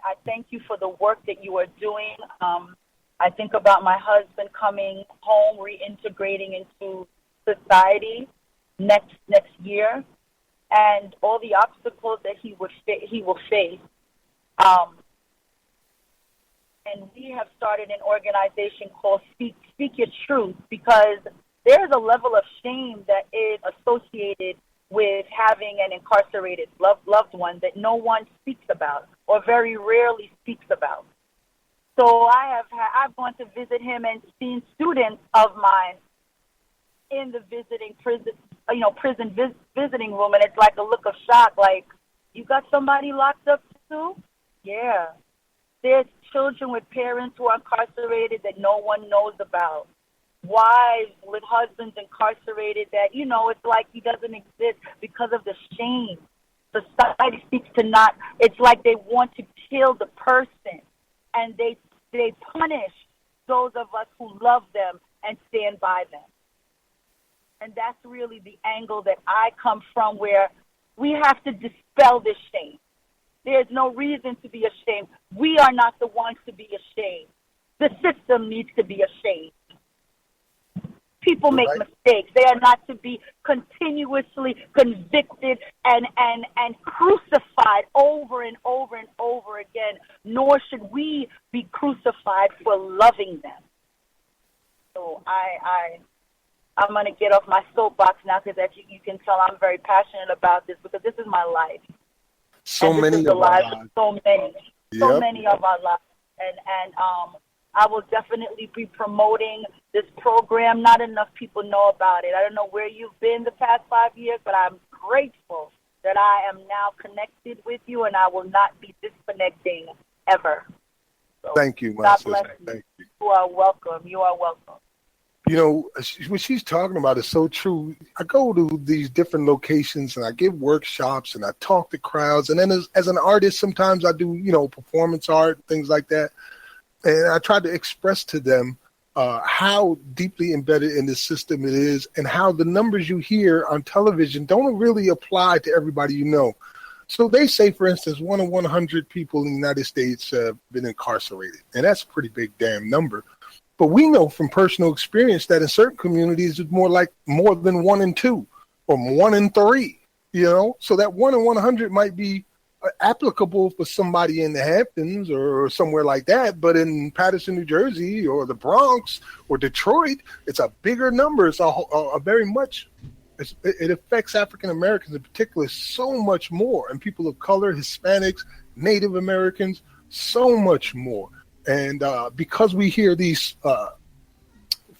I thank you for the work that you are doing. I think about my husband coming home, reintegrating into society next year, and all the obstacles that he will face. And we have started an organization called Speak Your Truth, because there is a level of shame that is associated with having an incarcerated loved one that no one speaks about or very rarely speaks about. So I've gone to visit him and seen students of mine in the prison visiting room, and it's like a look of shock, like, you got somebody locked up too? Yeah. There's children with parents who are incarcerated that no one knows about. Wives with husbands incarcerated that, it's like he doesn't exist because of the shame. Society speaks to it's like they want to kill the person, and they punish those of us who love them and stand by them. And that's really the angle that I come from, where we have to dispel this shame. There's no reason to be ashamed. We are not the ones to be ashamed. The system needs to be ashamed. People make mistakes. They are not to be continuously convicted and crucified over and over and over again, nor should we be crucified for loving them. So I'm going to get off my soapbox now, because as you can tell, I'm very passionate about this, because this is my life. So many of our lives. So many of our lives. And I will definitely be promoting this program. Not enough people know about it. I don't know where you've been the past 5 years, but I'm grateful that I am now connected with you, and I will not be disconnecting ever. So thank you, my God sister. bless you. Thank you. You are welcome. You are welcome. You know, what she's talking about is so true. I go to these different locations and I give workshops and I talk to crowds. And then as an artist, sometimes I do, you know, performance art, things like that. And I try to express to them how deeply embedded in the system it is and how the numbers you hear on television don't really apply to everybody you know. So they say, for instance, 1 in 100 people in the United States have been incarcerated. And that's a pretty big damn number. But we know from personal experience that in certain communities, it's more than 1 in 2 or 1 in 3, you know? So that 1 in 100 might be applicable for somebody in the Hamptons or somewhere like that. But in Paterson, New Jersey or the Bronx or Detroit, it's a bigger number. It's a very much, it affects African Americans in particular so much more. And people of color, Hispanics, Native Americans, so much more. And because we hear these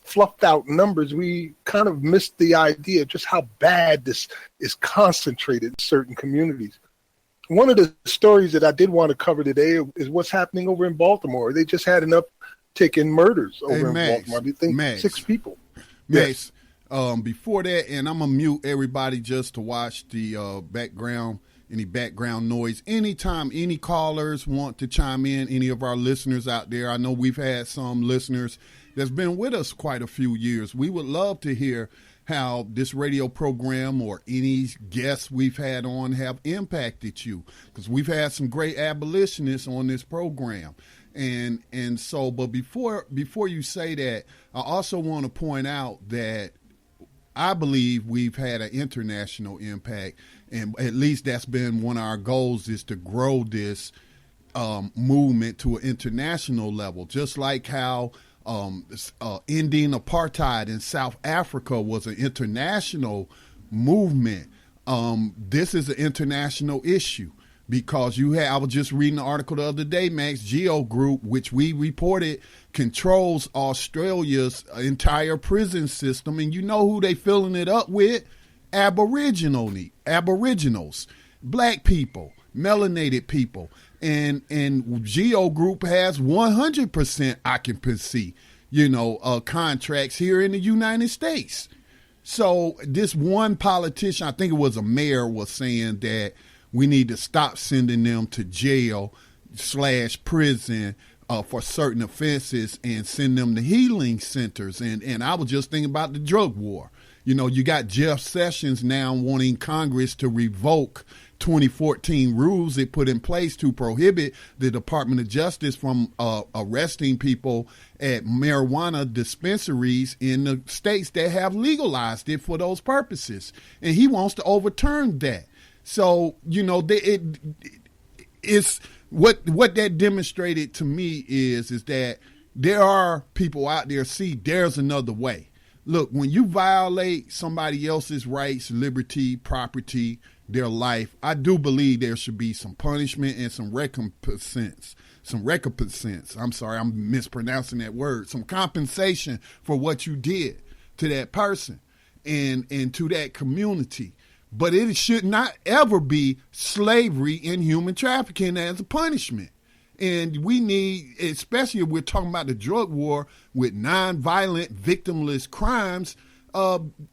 fluffed out numbers, we kind of miss the idea of just how bad this is concentrated in certain communities. One of the stories that I did want to cover today is what's happening over in Baltimore. They just had an uptick in murders over in Baltimore. I think 6 people. Max, before that, and I'm going to mute everybody just to watch the background. Any background noise, anytime any callers want to chime in, any of our listeners out there. I know we've had some listeners that's been with us quite a few years. We would love to hear how this radio program or any guests we've had on have impacted you, because we've had some great abolitionists on this program. And so, but before you say that, I also want to point out that I believe we've had an international impact, and at least that's been one of our goals, is to grow this movement to an international level, just like how ending apartheid in South Africa was an international movement. This is an international issue because I was just reading an article the other day, Max, Geo Group, which we reported controls Australia's entire prison system. And you know who they filling it up with? Aboriginals, black people, melanated people. And Geo Group has 100% occupancy, contracts here in the United States. So this one politician, I think it was a mayor, was saying that we need to stop sending them to jail/prison for certain offenses and send them to healing centers. And I was just thinking about the drug war. You got Jeff Sessions now wanting Congress to revoke 2014 rules it put in place to prohibit the Department of Justice from arresting people at marijuana dispensaries in the states that have legalized it for those purposes. And he wants to overturn that. So, it's what that demonstrated to me is that there are people out there, there's another way. Look, when you violate somebody else's rights, liberty, property, their life, I do believe there should be some punishment and some recompense. I'm sorry, I'm mispronouncing that word. Some compensation for what you did to that person and to that community. But it should not ever be slavery and human trafficking as a punishment. And we need, especially if we're talking about the drug war with nonviolent, victimless crimes,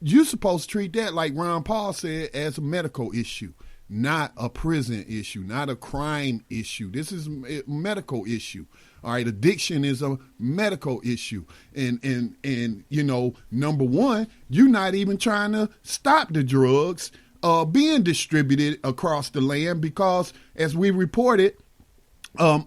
you're supposed to treat that, like Ron Paul said, as a medical issue, not a prison issue, not a crime issue. This is a medical issue. All right, addiction is a medical issue. And number one, you're not even trying to stop the drugs being distributed across the land because, as we reported,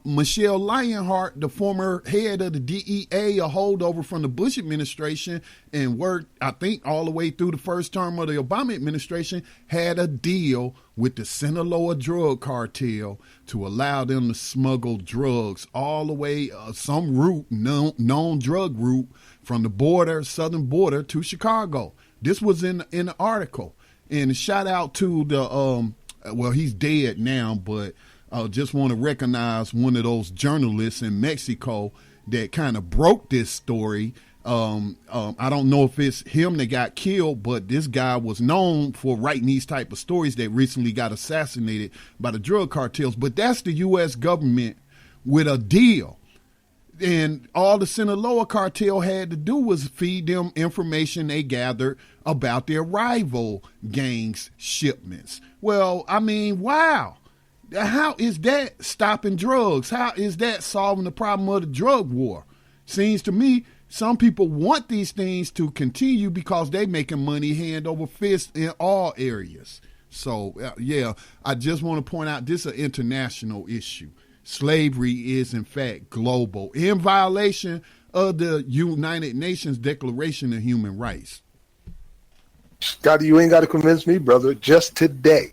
Michelle Lionheart, the former head of the DEA, a holdover from the Bush administration and worked, I think, all the way through the first term of the Obama administration, had a deal with the Sinaloa drug cartel to allow them to smuggle drugs all the way, some route, known drug route from the border, southern border to Chicago. This was in the article. And shout out to the, he's dead now, but I just want to recognize one of those journalists in Mexico that kind of broke this story. I don't know if it's him that got killed, but this guy was known for writing these type of stories that recently got assassinated by the drug cartels. But that's the U.S. government with a deal. And all the Sinaloa cartel had to do was feed them information they gathered about their rival gangs' shipments. Well, I mean, wow. How is that stopping drugs? How is that solving the problem of the drug war? Seems to me some people want these things to continue because they making money hand over fist in all areas. So, yeah, I just want to point out this is an international issue. Slavery is, in fact, global, in violation of the United Nations Declaration of Human Rights. Scotty, you ain't got to convince me, brother. Just today,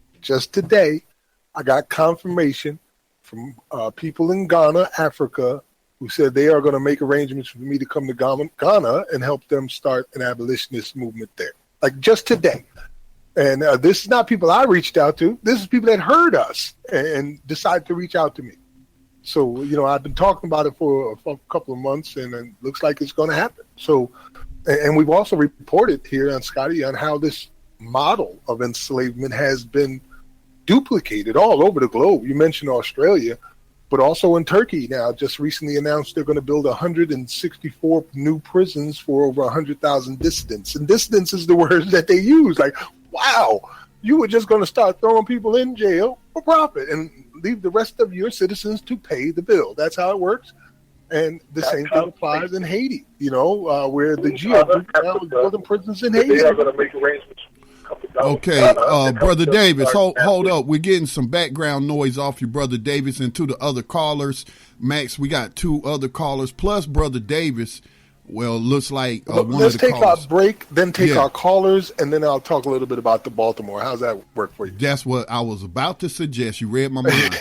I got confirmation from people in Ghana, Africa, who said they are going to make arrangements for me to come to Ghana and help them start an abolitionist movement there. Like just today. And this is not people I reached out to. This is people that heard us and decided to reach out to me. So, I've been talking about it for a couple of months, and it looks like it's going to happen. So, and we've also reported here on Scotty on how this model of enslavement has been duplicated all over the globe. You mentioned Australia, but also in Turkey now, just recently announced they're going to build 164 new prisons for over 100,000 dissidents. And dissidents is the word that they use. Like, wow, you were just going to start throwing people in jail for profit and leave the rest of your citizens to pay the bill. That's how it works. And the same thing applies in Haiti, where the GO group now is building prisons in Haiti. They are going to make arrangements. Okay, Brother Davis, hold up. We're getting some background noise off you, Brother Davis, and to the other callers. Max, we got 2 other callers, plus Brother Davis. Well, looks like let's take our break, then take our callers, and then I'll talk a little bit about the Baltimore. How's that work for you? That's what I was about to suggest. You read my mind.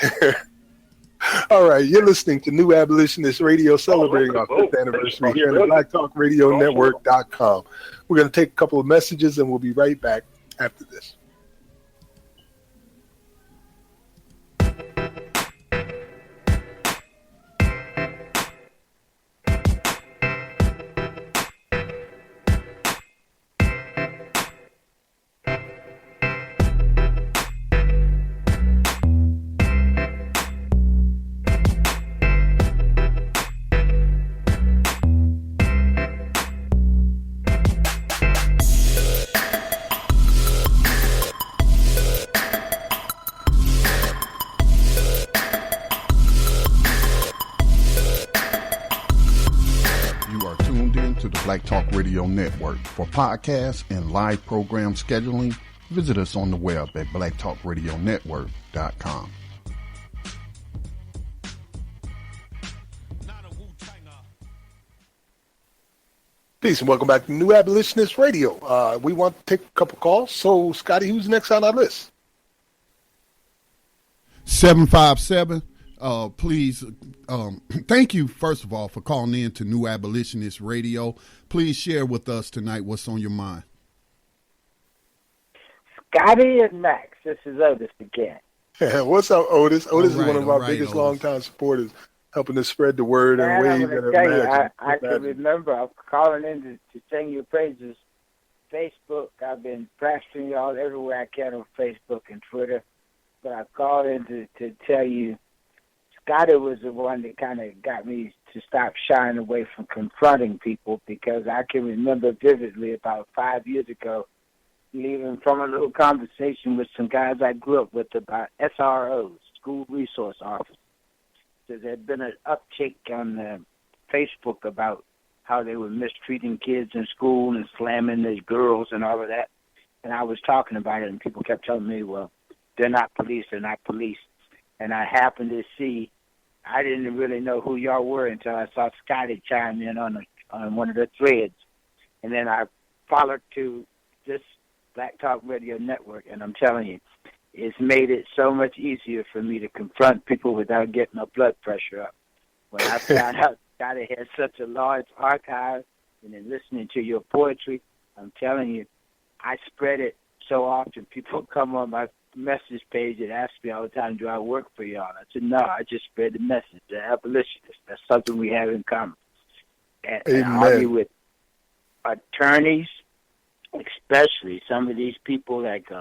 All right, you're listening to New Abolitionist Radio, celebrating our 5th anniversary here on the BlackTalkRadioNetwork.com. We're going to take a couple of messages, and we'll be right back after this. Black Talk Radio Network. For podcasts and live program scheduling, visit us on the web at blacktalkradionetwork.com. Peace and welcome back to New Abolitionist Radio. We want to take a couple calls. So, Scotty, who's next on our list? 757. Please, thank you, first of all, for calling in to New Abolitionist Radio. Please share with us tonight what's on your mind. Scotty and Max, this is Otis again. What's up, Otis? Otis is one of our biggest longtime supporters, helping to spread the word in ways that are I can remember I'm calling in to sing your praises. Facebook, I've been plastering y'all everywhere I can on Facebook and Twitter, but I called in to tell you Scotty was the one that kind of got me to stop shying away from confronting people, because I can remember vividly about 5 years ago leaving from a little conversation with some guys I grew up with about SROs, school resource officers. So there had been an uptick on Facebook about how they were mistreating kids in school and slamming these girls and all of that. And I was talking about it, and people kept telling me, well, they're not police, they're not police. And I happened to see, I didn't really know who y'all were until I saw Scotty chime in on one of the threads. And then I followed to this Black Talk Radio Network, and I'm telling you, it's made it so much easier for me to confront people without getting my blood pressure up. When I found out Scotty had such a large archive, and then listening to your poetry, I'm telling you, I spread it so often. People come on my message page and ask me all the time, do I work for y'all? I said, no, I just spread the message. The abolitionists, that's something we have in common. And I argue with attorneys, especially some of these people like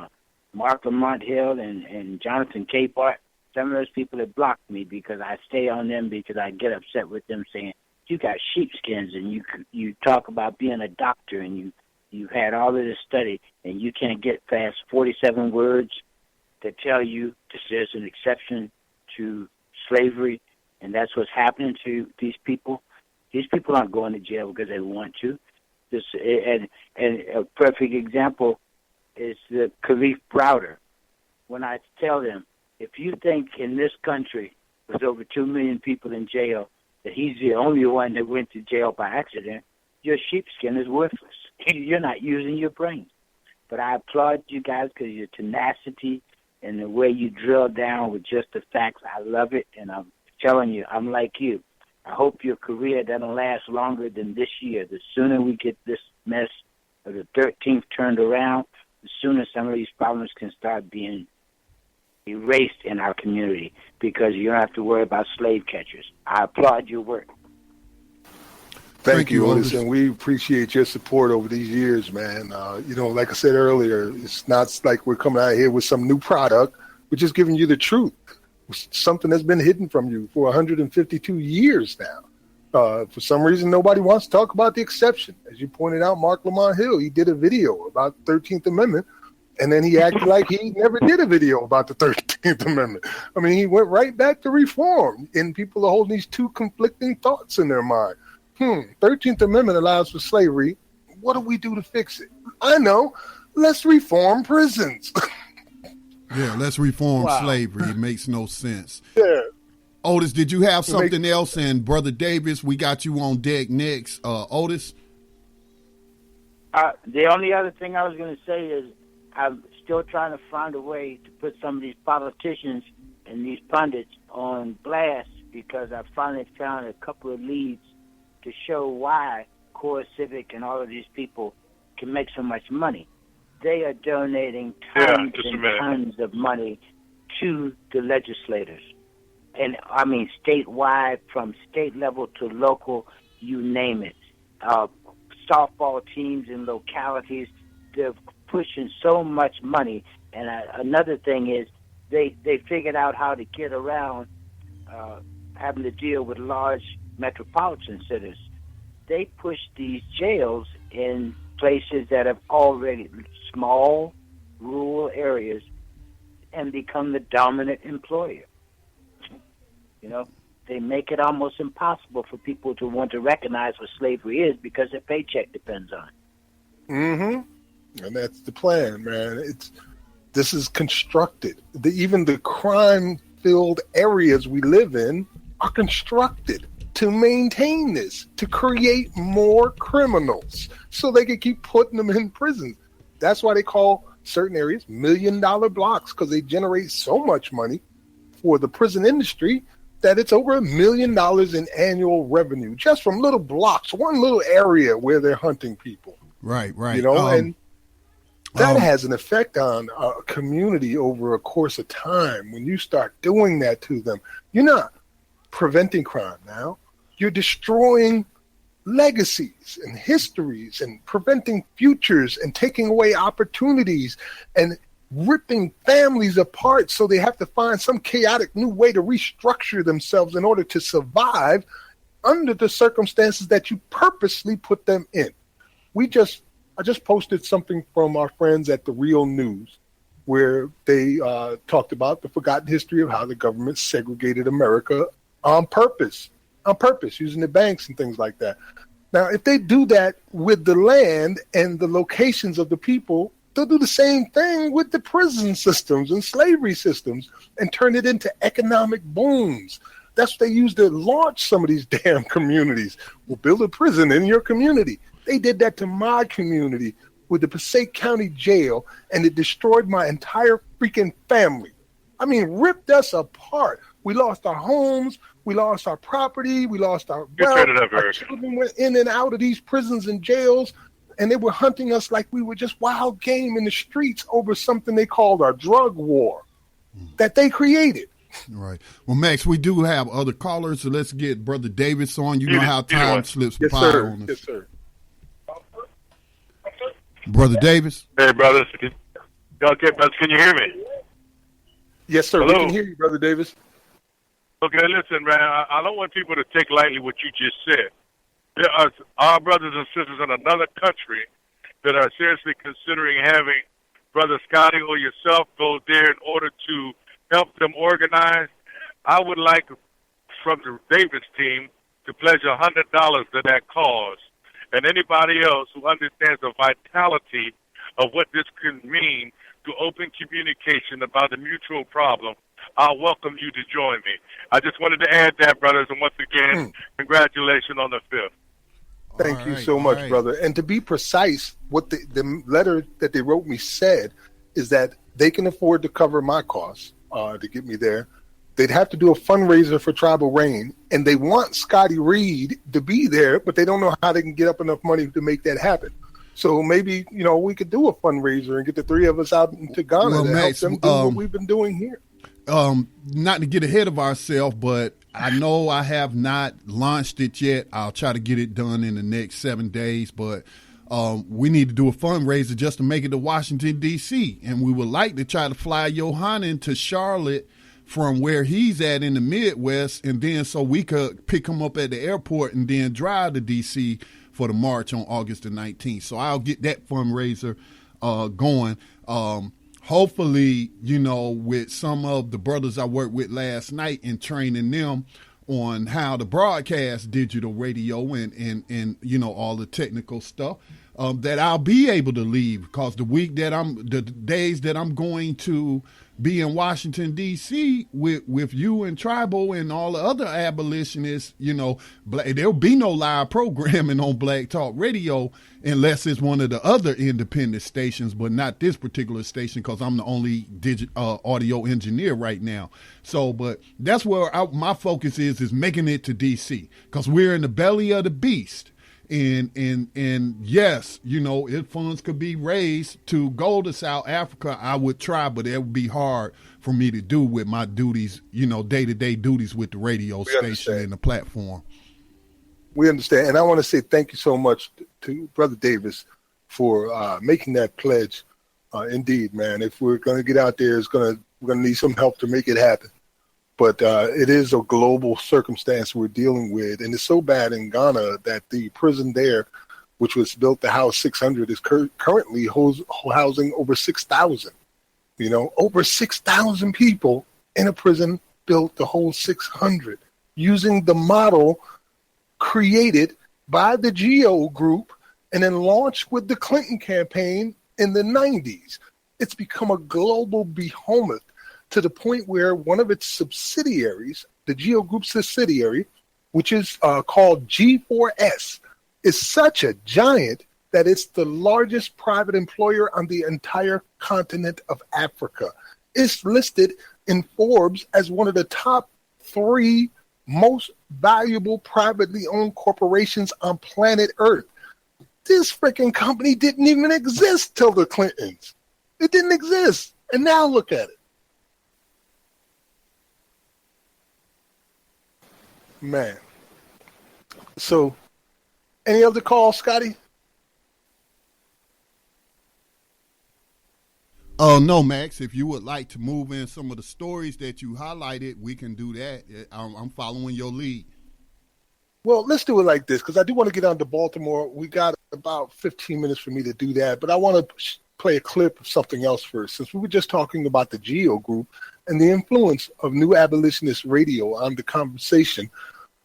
Mark Lamont Hill and Jonathan Capehart. Some of those people that block me because I stay on them, because I get upset with them saying you got sheepskins, and you talk about being a doctor, and you had all of this study, and you can't get past 47 words that tell you this is an exception to slavery, and that's what's happening to these people. These people aren't going to jail because they want to. And a perfect example is the Khalif Browder. When I tell them, if you think in this country there's over 2 million people in jail, that he's the only one that went to jail by accident, your sheepskin is worthless. You're not using your brain. But I applaud you guys because your tenacity and the way you drill down with just the facts. I love it, and I'm telling you, I'm like you. I hope your career doesn't last longer than this year. The sooner we get this mess of the 13th turned around, the sooner some of these problems can start being erased in our community, because you don't have to worry about slave catchers. I applaud your work. Thank you, Otis, and we appreciate your support over these years, man. Like I said earlier, it's not like we're coming out here with some new product. We're just giving you the truth, something that's been hidden from you for 152 years now. For some reason, nobody wants to talk about the exception. As you pointed out, Mark Lamont Hill, he did a video about the 13th Amendment, and then he acted like he never did a video about the 13th Amendment. I mean, he went right back to reform, and people are holding these two conflicting thoughts in their mind. 13th Amendment allows for slavery. What do we do to fix it? I know. Let's reform prisons. Yeah, let's reform slavery. It makes no sense. Yeah. Otis, did you have something else? And Brother Davis, we got you on deck next. Otis? The only other thing I was going to say is I'm still trying to find a way to put some of these politicians and these pundits on blast, because I finally found a couple of leads to show why Core Civic and all of these people can make so much money. They are donating tons and tons of money to the legislators. And, I mean, statewide, from state level to local, you name it. Softball teams in localities, they're pushing so much money. And another thing is they figured out how to get around having to deal with large metropolitan centers. They push these jails in places that have already small rural areas and become the dominant employer. They make it almost impossible for people to want to recognize what slavery is, because their paycheck depends on it. Mm-hmm. And that's the plan, man. This is constructed. Even the crime-filled areas we live in are constructed to maintain this, to create more criminals so they can keep putting them in prison. That's why they call certain areas $1 million blocks, because they generate so much money for the prison industry that it's over $1 million in annual revenue just from little blocks, one little area where they're hunting people. Right. And that has an effect on a community over a course of time. When you start doing that to them, you're not preventing crime now. You're destroying legacies and histories and preventing futures and taking away opportunities and ripping families apart, so they have to find some chaotic new way to restructure themselves in order to survive under the circumstances that you purposely put them in. I just posted something from our friends at The Real News, where they talked about the forgotten history of how the government segregated America on purpose, using the banks and things like that. Now, if they do that with the land and the locations of the people, they'll do the same thing with the prison systems and slavery systems and turn it into economic booms. That's what they use to launch some of these damn communities. We'll build a prison in your community. They did that to my community with the Passaic County Jail, and it destroyed my entire freaking family. I mean, ripped us apart. We lost our homes. We lost our property. We lost our wealth. Our children went in and out of these prisons and jails, and they were hunting us like we were just wild game in the streets over something they called our drug war that they created. Right. Well, Max, we do have other callers, so let's get Brother Davis on. You know how time slips by on us. Yes, sir. Brother Davis? Hey, brothers. Okay, brothers, can you hear me? Yes, sir. Hello? We can hear you, Brother Davis. Okay, listen, man, I don't want people to take lightly what you just said. there are our brothers and sisters in another country that are seriously considering having Brother Scotty or yourself go there in order to help them organize. I would like from the Davis team to pledge $100 to that cause. And anybody else who understands the vitality of what this can mean to open communication about the mutual problem, I'll welcome you to join me. I just wanted to add that, brothers, and once again, congratulations on the 5th. Thank you so much, brother. And to be precise, what the letter that they wrote me said is that they can afford to cover my costs to get me there. They'd have to do a fundraiser for Tribal Reign, and they want Scotty Reed to be there, but they don't know how they can get up enough money to make that happen. So maybe, we could do a fundraiser and get the three of us out into Ghana to help them do what we've been doing here. Not to get ahead of ourselves, but I know I have not launched it yet. I'll try to get it done in the next 7 days, but we need to do a fundraiser just to make it to Washington, D.C., and we would like to try to fly Yohanan to Charlotte from where he's at in the Midwest, and then so we could pick him up at the airport and then drive to D.C. for the march on August the 19th. So I'll get that fundraiser going. Hopefully, with some of the brothers I worked with last night and training them on how to broadcast digital radio and all the technical stuff, that I'll be able to leave, because the days that I'm going to be in Washington, D.C. with you and Tribal and all the other abolitionists, there'll be no live programming on Black Talk Radio unless it's one of the other independent stations, but not this particular station, because I'm the only audio engineer right now. So, but that's where my focus is making it to D.C., because we're in the belly of the beast. And yes, if funds could be raised to go to South Africa, I would try, but it would be hard for me to do with my duties, day-to-day duties with the radio station and the platform. We understand. And I want to say thank you so much to Brother Davis for making that pledge. Indeed, man, if we're going to get out there, we're going to need some help to make it happen. But it is a global circumstance we're dealing with. And it's so bad in Ghana that the prison there, which was built to house 600, is currently housing over 6,000. Over 6,000 people in a prison built to hold 600, using the model created by the GEO group and then launched with the Clinton campaign in the 90s. It's become a global behemoth, to the point where one of its subsidiaries, the GEO Group subsidiary, which is called G4S, is such a giant that it's the largest private employer on the entire continent of Africa. It's listed in Forbes as one of the top 3 most valuable privately owned corporations on planet Earth. This freaking company didn't even exist till the Clintons. It didn't exist. And now look at it. Man. So, any other calls, Scotty? No, Max. If you would like to move in some of the stories that you highlighted, we can do that. I'm following your lead. Well, let's do it like this, because I do want to get on to Baltimore. We got about 15 minutes for me to do that, but I want to play a clip of something else first, since we were just talking about the GEO Group and the influence of New Abolitionist Radio on the conversation.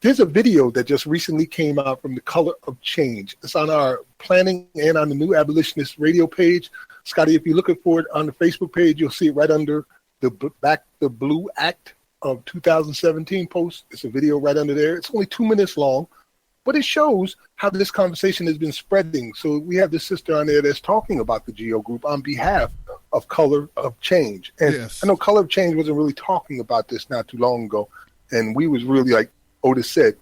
There's a video that just recently came out from The Color of Change. It's on our planning and on the New Abolitionist Radio page. Scotty, if you're looking for it on the Facebook page, you'll see it right under the Back the Blue Act of 2017 post. It's a video right under there. It's only 2 minutes long, but it shows how this conversation has been spreading. So we have this sister on there that's talking about the GEO Group on behalf of Color of Change. And yes, I know Color of Change wasn't really talking about this not too long ago. And we was really, like Otis said,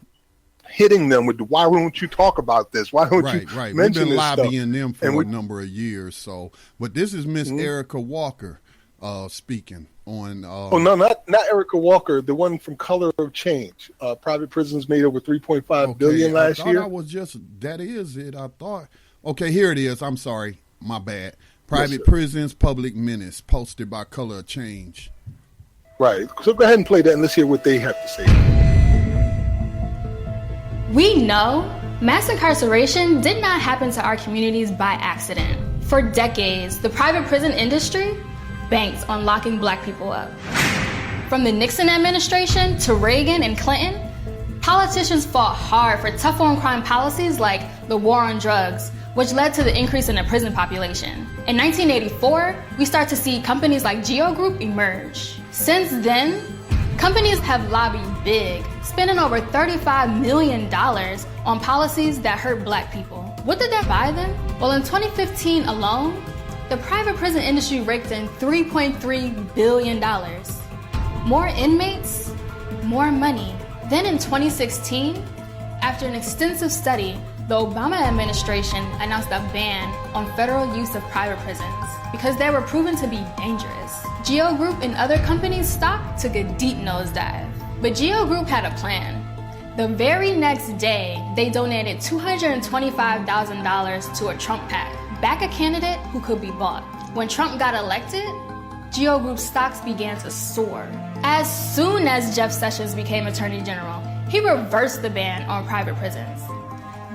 hitting them with, why won't you talk about this? Why don't you mention We've been this lobbying stuff? them for a number of years. So, but this is Miss Erica Walker speaking on. Oh no, not Erica Walker, the one from Color of Change. Private prisons made over $3.5 billion last year. I was just, that is it. I thought. Okay, here it is. I'm sorry, my bad. Private prisons, public menace, posted by Color of Change. Right. So go ahead and play that, and let's hear what they have to say. We know Mass incarceration did not happen to our communities by accident. For decades, the private prison industry banked on locking black people up. From the Nixon administration to Reagan and Clinton, politicians fought hard for tough on crime policies like the war on drugs, which led to the increase in the prison population. In 1984, we start to see companies like Geo Group emerge. Since then, companies have lobbied big, spending over $35 million on policies that hurt black people. What did that buy them? Well, in 2015 alone, the private prison industry raked in $3.3 billion. More inmates, more money. Then in 2016, after an extensive study, the Obama administration announced a ban on federal use of private prisons because they were proven to be dangerous. Geo Group and other companies' stock took a deep nosedive. But Geo Group had a plan. The very next day, they donated $225,000 to a Trump PAC, back a candidate who could be bought. When Trump got elected, Geo Group's stocks began to soar. As soon as Jeff Sessions became Attorney General, he reversed the ban on private prisons.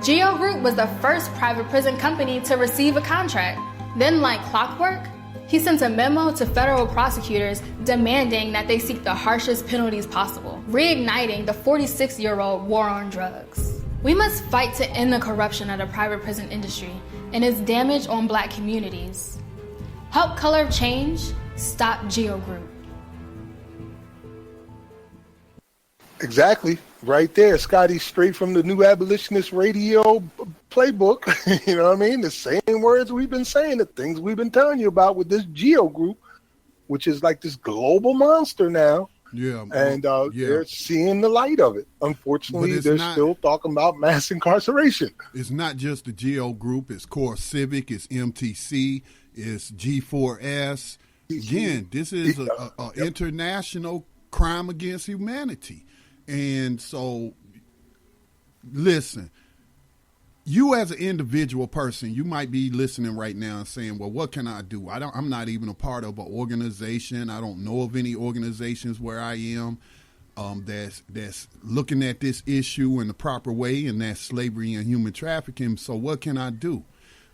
Geo Group was the first private prison company to receive a contract. Then, like clockwork, he sent a memo to federal prosecutors demanding that they seek the harshest penalties possible, reigniting the 46-year-old war on drugs. We must fight to end the corruption of the private prison industry and its damage on black communities. Help color change, stop Geo Group. Exactly. Right there, Scotty, straight from the New Abolitionist Radio playbook. You know what I mean? The same words we've been saying, the things we've been telling you about with this Geo Group, which is like this global monster now. Yeah. And they're seeing the light of it. Unfortunately, they're still talking about mass incarceration. It's not just the Geo Group. It's Core Civic. It's MTC. It's G4S. Again, this is an international crime against humanity. And so, listen, you as an individual person, you might be listening right now and saying, well, what can I do? I'm not even a part of an organization. I don't know of any organizations where I am that's looking at this issue in the proper way, and that's slavery and human trafficking. So what can I do?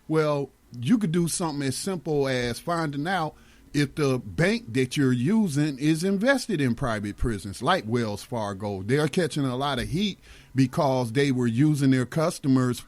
Well, you could do something as simple as finding out if the bank that you're using is invested in private prisons like Wells Fargo. They're catching a lot of heat because they were using their customers'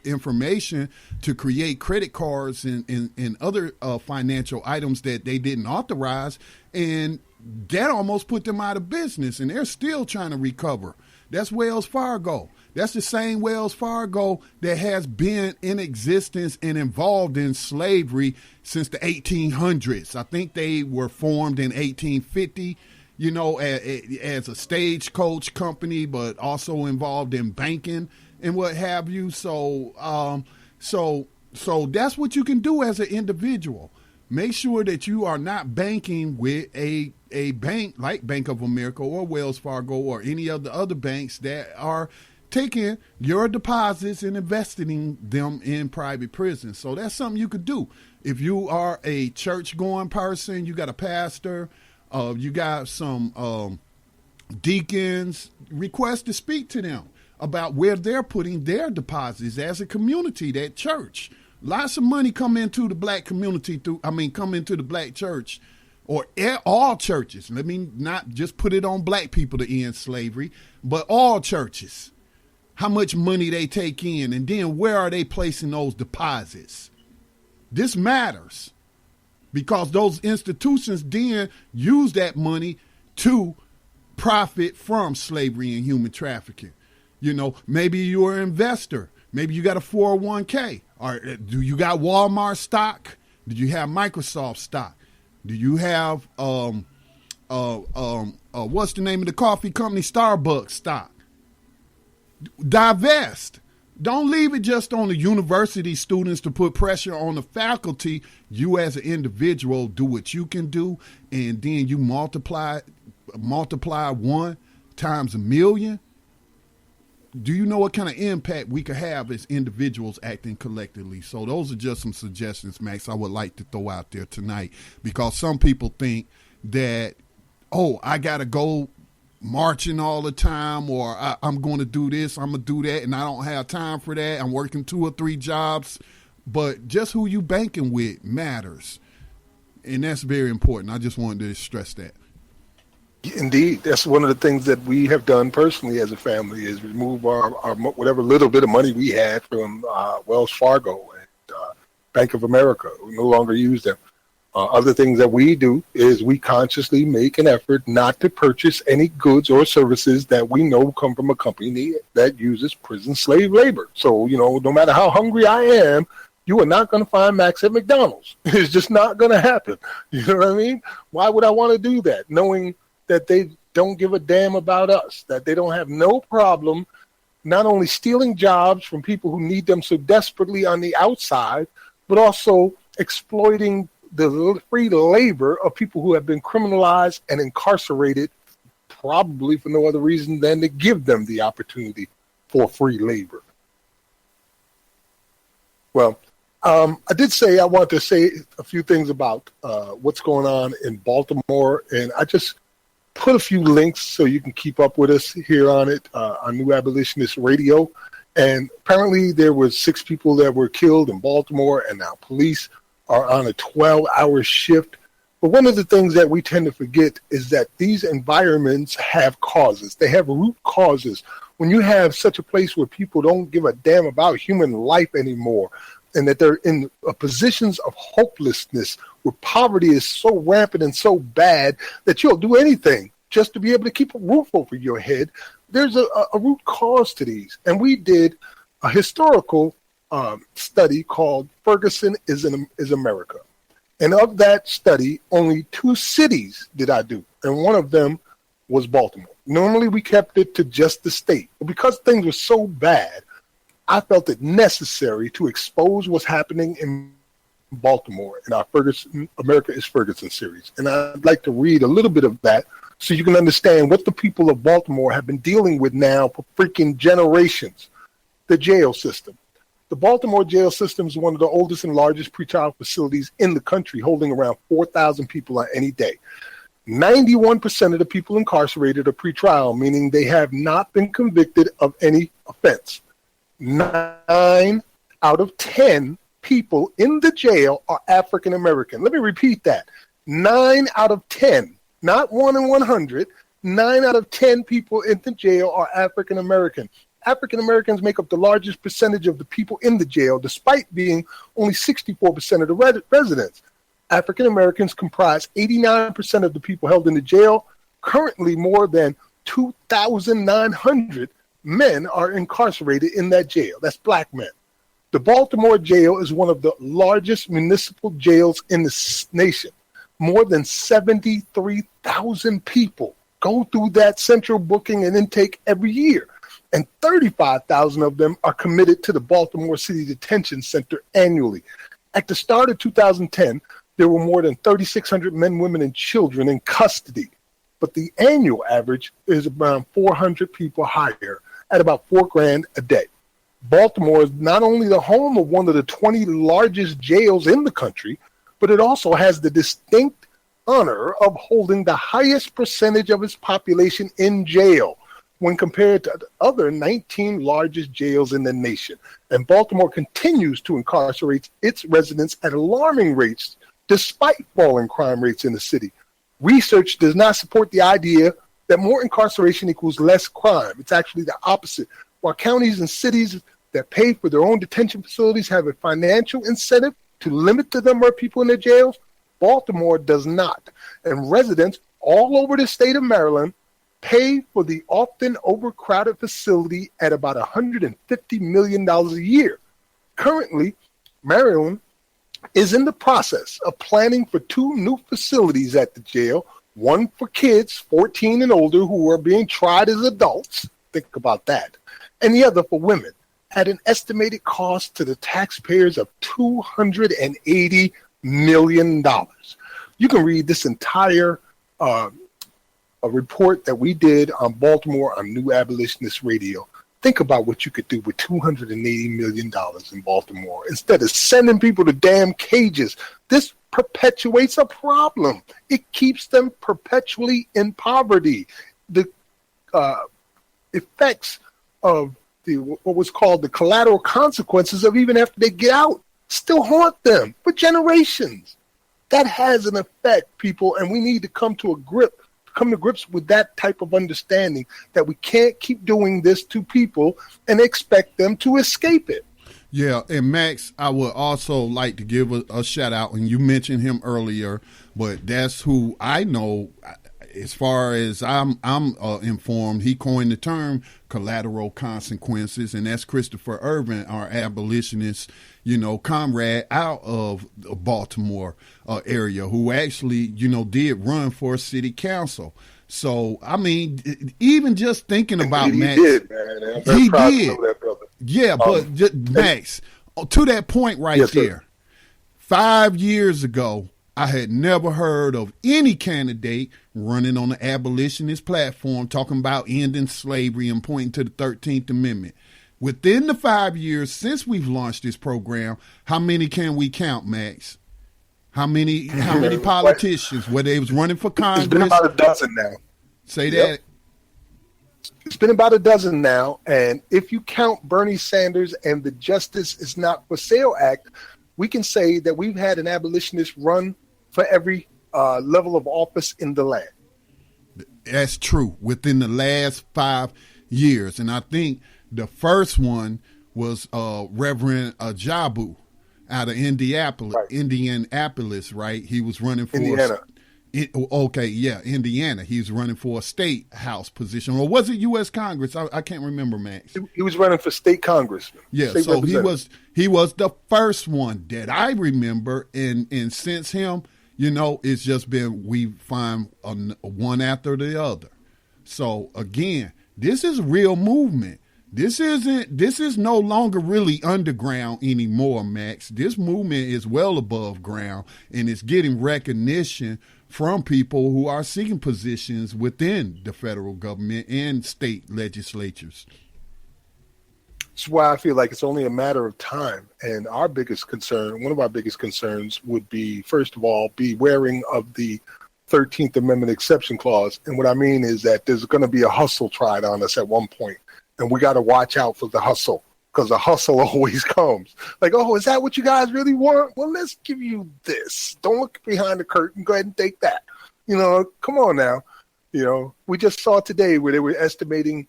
information to create credit cards and other financial items that they didn't authorize. And that almost put them out of business, and they're still trying to recover. That's Wells Fargo. That's the same Wells Fargo that has been in existence and involved in slavery since the 1800s. I think they were formed in 1850, you know, as a stagecoach company, but also involved in banking and what have you. So that's what you can do as an individual. Make sure that you are not banking with a bank like Bank of America or Wells Fargo or any of the other banks that are taking your deposits and investing them in private prisons. So that's something you could do. If you are a church-going person, you got a pastor, you got some deacons, request to speak to them about where they're putting their deposits as a community, that church. Lots of money come into the black community come into the black church, or all churches. Let me not just put it on black people to end slavery, but all churches. How much money they take in, and then where are they placing those deposits? This matters because those institutions then use that money to profit from slavery and human trafficking. You know, maybe you're an investor. Maybe you got a 401k. Or do you got Walmart stock? Do you have Microsoft stock? Do you have what's the name of the coffee company? Starbucks stock. Divest. Don't leave it just on the university students to put pressure on the faculty. You as an individual do what you can do, and then you multiply 1 times a million. Do you know what kind of impact we could have as individuals acting collectively? So those are just some suggestions, Max, I would like to throw out there tonight, because some people think that, I got to go marching all the time, or I'm going to do this, I'm going to do that, and I don't have time for that. I'm working 2 or 3 jobs. But just who you banking with matters. And that's very important. I just wanted to stress that. Indeed. That's one of the things that we have done personally as a family is remove our whatever little bit of money we had from Wells Fargo and Bank of America. We no longer use them. Other things that we do is we consciously make an effort not to purchase any goods or services that we know come from a company that uses prison slave labor. So, no matter how hungry I am, you are not going to find Max at McDonald's. It's just not going to happen. You know what I mean? Why would I want to do that, knowing that they don't give a damn about us, that they don't have no problem not only stealing jobs from people who need them so desperately on the outside, but also exploiting the free labor of people who have been criminalized and incarcerated, probably for no other reason than to give them the opportunity for free labor. Well, I did say I wanted to say a few things about what's going on in Baltimore, and I just put a few links so you can keep up with us here on it, on New Abolitionist Radio. And apparently there were 6 people that were killed in Baltimore, and now police are on a 12-hour shift. But one of the things that we tend to forget is that these environments have causes. They have root causes. When you have such a place where people don't give a damn about human life anymore, and that they're in positions of hopelessness where poverty is so rampant and so bad that you'll do anything just to be able to keep a roof over your head, there's a root cause to these. And we did a historical study called Ferguson is America. And of that study, only 2 cities did I do, and one of them was Baltimore. Normally we kept it to just the state. But because things were so bad, I felt it necessary to expose what's happening in Baltimore in our Ferguson, America is Ferguson series. And I'd like to read a little bit of that so you can understand what the people of Baltimore have been dealing with now for freaking generations. The jail system. The Baltimore jail system is one of the oldest and largest pretrial facilities in the country, holding around 4,000 people on any day. 91% of the people incarcerated are pretrial, meaning they have not been convicted of any offense. 9 out of 10 people in the jail are African American. Let me repeat that. 9 out of 10, not 1 in 100. 9 out of 10 people in the jail are African American. African Americans make up the largest percentage of the people in the jail, despite being only 64% of the residents. African Americans comprise 89% of the people held in the jail. Currently, more than 2,900 men are incarcerated in that jail. That's black men. The Baltimore jail is one of the largest municipal jails in the nation. More than 73,000 people go through that central booking and intake every year, and 35,000 of them are committed to the Baltimore City Detention Center annually. At the start of 2010, there were more than 3,600 men, women, and children in custody, but the annual average is around 400 people higher, at about $4,000 a day. Baltimore is not only the home of one of the 20 largest jails in the country, but it also has the distinct honor of holding the highest percentage of its population in jail when compared to the other 19 largest jails in the nation. And Baltimore continues to incarcerate its residents at alarming rates despite falling crime rates in the city. Research does not support the idea that more incarceration equals less crime. It's actually the opposite. While counties and cities that pay for their own detention facilities have a financial incentive to limit the number of people in their jails, Baltimore does not. And residents all over the state of Maryland pay for the often overcrowded facility at about $150 million a year. Currently, Maryland is in the process of planning for 2 new facilities at the jail, one for kids 14 and older who are being tried as adults, think about that, and the other for women, at an estimated cost to the taxpayers of $280 million. You can read this entire a report that we did on Baltimore on New Abolitionist Radio. Think about what you could do with $280 million in Baltimore. Instead of sending people to damn cages, this perpetuates a problem. It keeps them perpetually in poverty. The effects of what was called the collateral consequences of even after they get out still haunt them for generations. That has an effect, people, and we need to come to grips with that type of understanding that we can't keep doing this to people and expect them to escape it. Yeah, and Max, I would also like to give a shout out, and you mentioned him earlier, but that's who I know. As far as I'm informed, he coined the term collateral consequences, and that's Christopher Irvin, our abolitionist, comrade out of the Baltimore area, who actually, did run for city council. So, I mean, even just thinking about Max. He did, man. He did. That brother. Yeah, but Max, to that point right there, sir. 5 years ago, I had never heard of any candidate running on the abolitionist platform talking about ending slavery and pointing to the 13th Amendment. Within the 5 years since we've launched this program, how many can we count, Max? How many politicians, whether they was running for Congress? It's been about a dozen now. Say that. It's been about a dozen now, and if you count Bernie Sanders and the Justice Is Not for Sale Act, we can say that we've had an abolitionist run for every level of office in the land. That's true. Within the last 5 years. And I think the first one was Reverend Ajabu out of Indianapolis, right? He was running for Indiana. Indiana. He was running for a state house position. Or was it U.S. Congress? I can't remember, Max. He was running for state Congress. Yeah, state so he was the first one that I remember. And since him, it's just been, we find one after the other. So again, this is a real movement. This is no longer really underground anymore, Max. This movement is well above ground, and it's getting recognition from people who are seeking positions within the federal government and state legislatures. That's why I feel like it's only a matter of time. And one of our biggest concerns would be, first of all, be wary of the 13th Amendment exception clause. And what I mean is that there's going to be a hustle tried on us at one point. And we got to watch out for the hustle, because the hustle always comes. Like, oh, is that what you guys really want? Well, let's give you this. Don't look behind the curtain. Go ahead and take that. Come on now. We just saw today where they were estimating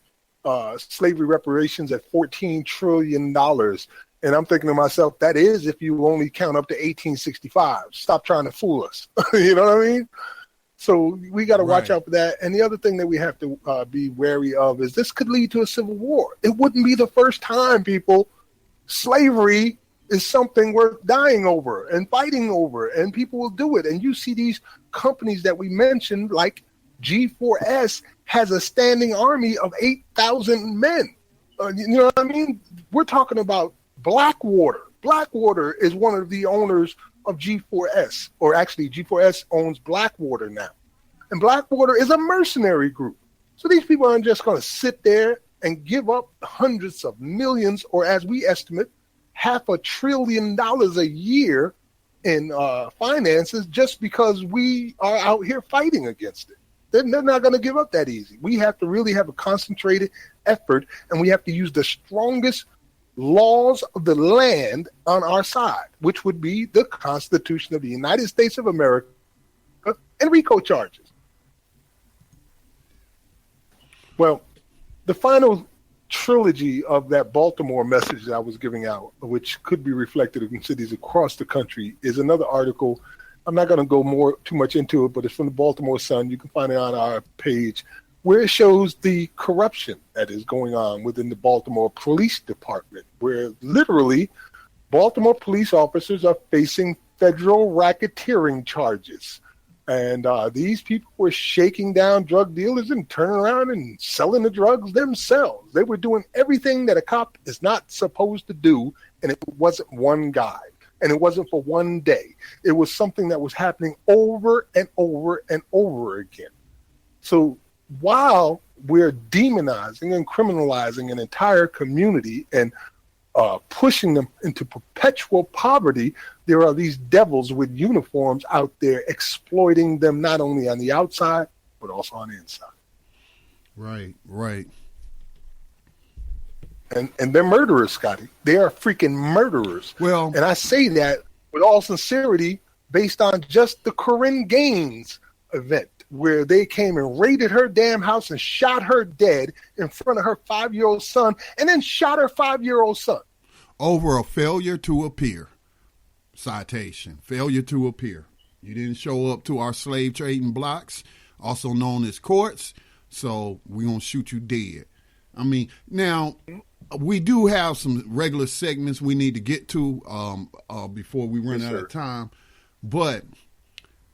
slavery reparations at $14 trillion. And I'm thinking to myself, that is if you only count up to 1865. Stop trying to fool us. You know what I mean? So we got to watch out for that. And the other thing that we have to be wary of is this could lead to a civil war. It wouldn't be the first time, people. Slavery is something worth dying over and fighting over, and people will do it. And you see these companies that we mentioned, like G4S, has a standing army of 8,000 men. You know what I mean? We're talking about Blackwater. Blackwater is one of the owners of G4S, or actually G4S owns Blackwater now. And Blackwater is a mercenary group. So these people aren't just going to sit there and give up hundreds of millions, or as we estimate, $500 billion a year in finances just because we are out here fighting against it. They're not going to give up that easy. We have to really have a concentrated effort, and we have to use the strongest laws of the land on our side, which would be the Constitution of the United States of America and RICO charges. Well, the final trilogy of that Baltimore message that I was giving out, which could be reflected in cities across the country, is another article. I'm not going to go too much into it, but it's from the Baltimore Sun. You can find it on our page, where it shows the corruption that is going on within the Baltimore Police Department, where literally Baltimore police officers are facing federal racketeering charges. And these people were shaking down drug dealers and turning around and selling the drugs themselves. They were doing everything that a cop is not supposed to do, and it wasn't one guy. And it wasn't for one day. It was something that was happening over and over and over again. So while we're demonizing and criminalizing an entire community and pushing them into perpetual poverty, there are these devils with uniforms out there exploiting them not only on the outside, but also on the inside. Right, right. And they're murderers, Scotty. They are freaking murderers. Well, and I say that with all sincerity based on just the Corinne Gaines event where they came and raided her damn house and shot her dead in front of her 5-year-old son and then shot her 5-year-old son. Over a failure to appear. Citation. Failure to appear. You didn't show up to our slave trading blocks, also known as courts, so we're going to shoot you dead. I mean, now, we do have some regular segments we need to get to before we run out of time, but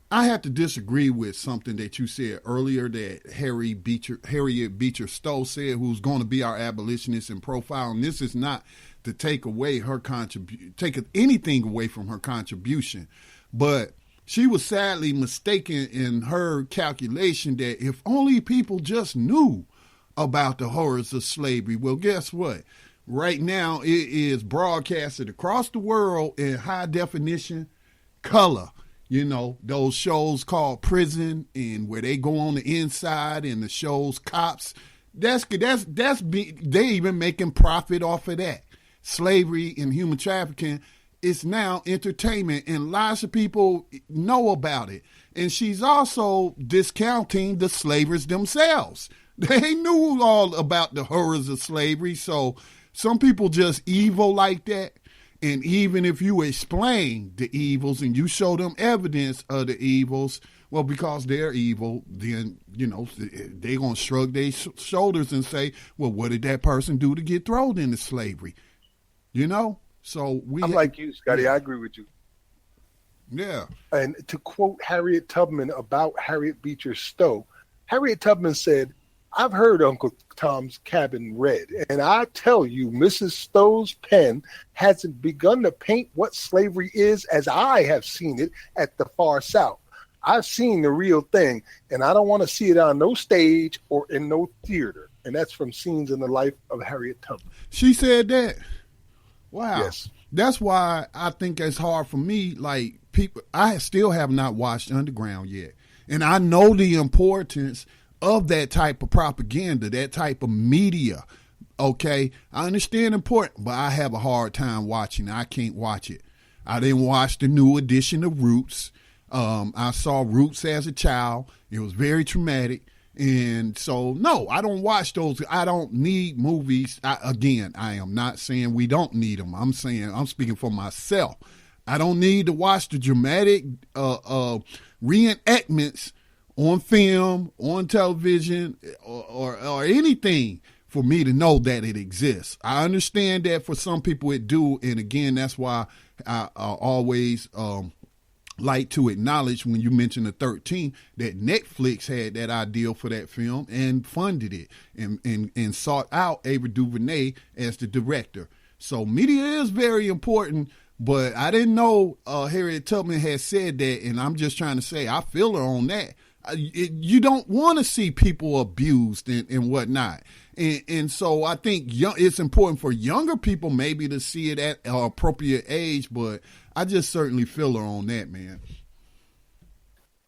I have to disagree with something that you said earlier that Harriet Beecher Stowe said, who's going to be our abolitionist in profile, and this is not to take away her take anything away from her contribution, but she was sadly mistaken in her calculation that if only people just knew about the horrors of slavery. Well, guess what? Right now, it is broadcasted across the world in high definition color. You know, those shows called Prison and where they go on the inside and the shows Cops. They even making profit off of that. Slavery and human trafficking is now entertainment, and lots of people know about it. And she's also discounting the slavers themselves. They knew all about the horrors of slavery, so some people just evil like that. And even if you explain the evils and you show them evidence of the evils, well, because they're evil, then, you know, they're going to shrug their shoulders and say, well, what did that person do to get thrown into slavery? You know? So I'm like you, Scotty. I agree with you. Yeah. And to quote Harriet Tubman about Harriet Beecher Stowe, Harriet Tubman said, I've heard Uncle Tom's Cabin read, and I tell you, Mrs. Stowe's pen hasn't begun to paint what slavery is as I have seen it at the far South. I've seen the real thing, and I don't want to see it on no stage or in no theater. And that's from Scenes in the Life of Harriet Tubman. She said that. Wow. Yes. That's why I think it's hard for me. Like, people, I still have not watched Underground yet. And I know the importance of that type of propaganda, that type of media. Okay. I understand important, but I have a hard time watching it. I can't watch it. I didn't watch the new edition of Roots. I saw Roots as a child. It was very traumatic. And so, no, I don't watch those. I don't need movies. I am not saying we don't need them. I'm speaking for myself. I don't need to watch the dramatic reenactments on film, on television, or anything for me to know that it exists. I understand that for some people it do. And again, that's why I always like to acknowledge when you mention the 13 that Netflix had that idea for that film and funded it and sought out Ava DuVernay as the director. So media is very important, but I didn't know Harriet Tubman had said that, and I'm just trying to say I feel her on that. You don't want to see people abused and whatnot. And so I think it's important for younger people maybe to see it at an appropriate age, but I just certainly feel her on that, man.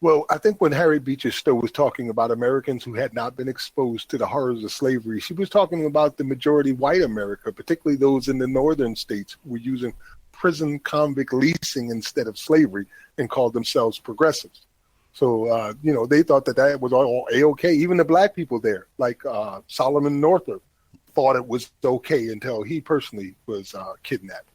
Well, I think when Harriet Beecher Stowe was talking about Americans who had not been exposed to the horrors of slavery, she was talking about the majority white America, particularly those in the northern states who were using prison convict leasing instead of slavery and called themselves progressives. So, they thought that was all A-okay. Even the black people there, like Solomon Northup, thought it was okay until he personally was kidnapped.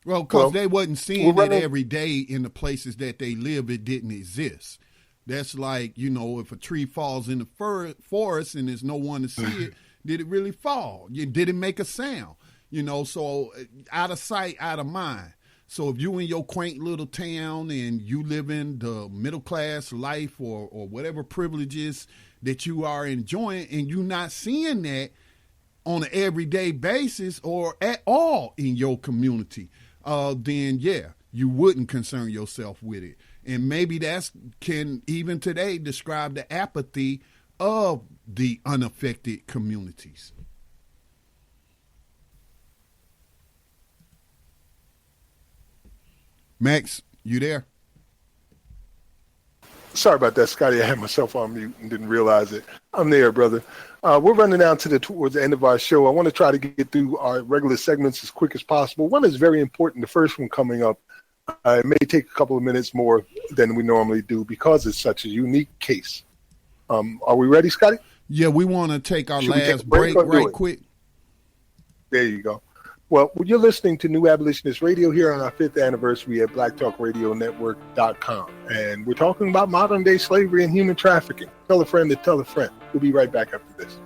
Well, because they wasn't seeing it every day in the places that they live. It didn't exist. That's like, if a tree falls in the forest and there's no one to see it, did it really fall? Did it make a sound? So out of sight, out of mind. So if you in your quaint little town and you live in the middle class life or whatever privileges that you are enjoying and you're not seeing that on an everyday basis or at all in your community, then you wouldn't concern yourself with it. And maybe can even today describe the apathy of the unaffected communities. Max, you there? Sorry about that, Scotty. I had myself on mute and didn't realize it. I'm there, brother. We're running down towards the end of our show. I want to try to get through our regular segments as quick as possible. One is very important. The first one coming up, it may take a couple of minutes more than we normally do because it's such a unique case. Are we ready, Scotty? Yeah, we want to take our last break right quick. There you go. Well, you're listening to New Abolitionist Radio here on our 5th anniversary at blacktalkradionetwork.com. And we're talking about modern-day slavery and human trafficking. Tell a friend to tell a friend. We'll be right back after this.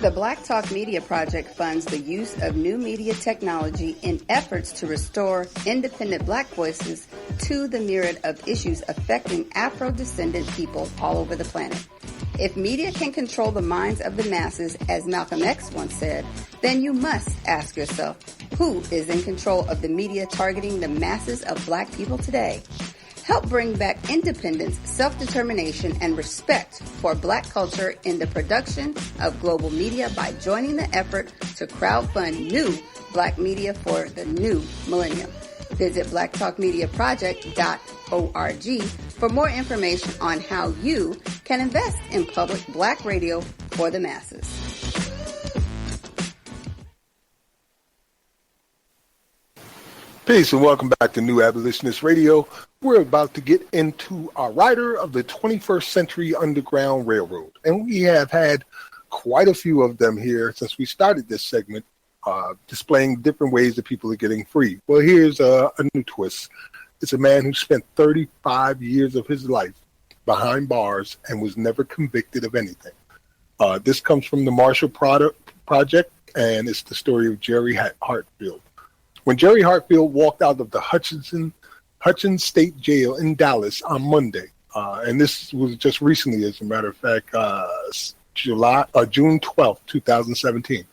The Black Talk Media Project funds the use of new media technology in efforts to restore independent Black voices to the myriad of issues affecting Afro-descendant people all over the planet. If media can control the minds of the masses, as Malcolm X once said, then you must ask yourself, who is in control of the media targeting the masses of Black people today? Help bring back independence, self-determination, and respect for Black culture in the production of global media by joining the effort to crowdfund new Black media for the new millennium. Visit blacktalkmediaproject.org for more information on how you can invest in public Black radio for the masses. Peace and welcome back to New Abolitionist Radio. We're about to get into our rider of the 21st Century Underground Railroad. And we have had quite a few of them here since we started this segment, displaying different ways that people are getting free. Well, here's a new twist. It's a man who spent 35 years of his life behind bars and was never convicted of anything. This comes from the Marshall Project, and it's the story of Jerry Hartfield. When Jerry Hartfield walked out of the Hutchins State Jail in Dallas on Monday, and this was just recently, as a matter of fact, June 12th, 2017.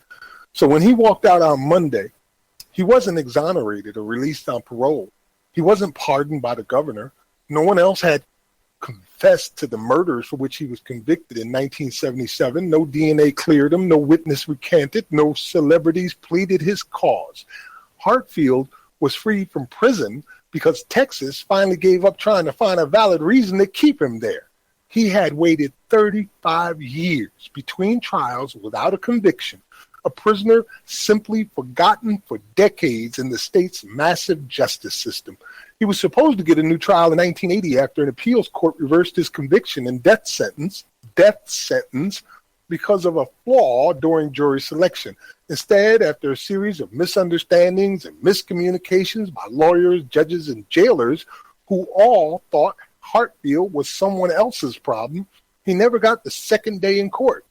So when he walked out on Monday, he wasn't exonerated or released on parole. He wasn't pardoned by the governor. No one else had confessed to the murders for which he was convicted in 1977. No DNA cleared him. No witness recanted. No celebrities pleaded his cause. Hartfield was freed from prison because Texas finally gave up trying to find a valid reason to keep him there. He had waited 35 years between trials without a conviction, a prisoner simply forgotten for decades in the state's massive justice system. He was supposed to get a new trial in 1980 after an appeals court reversed his conviction and death sentence because of a flaw during jury selection. Instead, after a series of misunderstandings and miscommunications by lawyers, judges, and jailers who all thought Hartfield was someone else's problem, he never got the second day in court.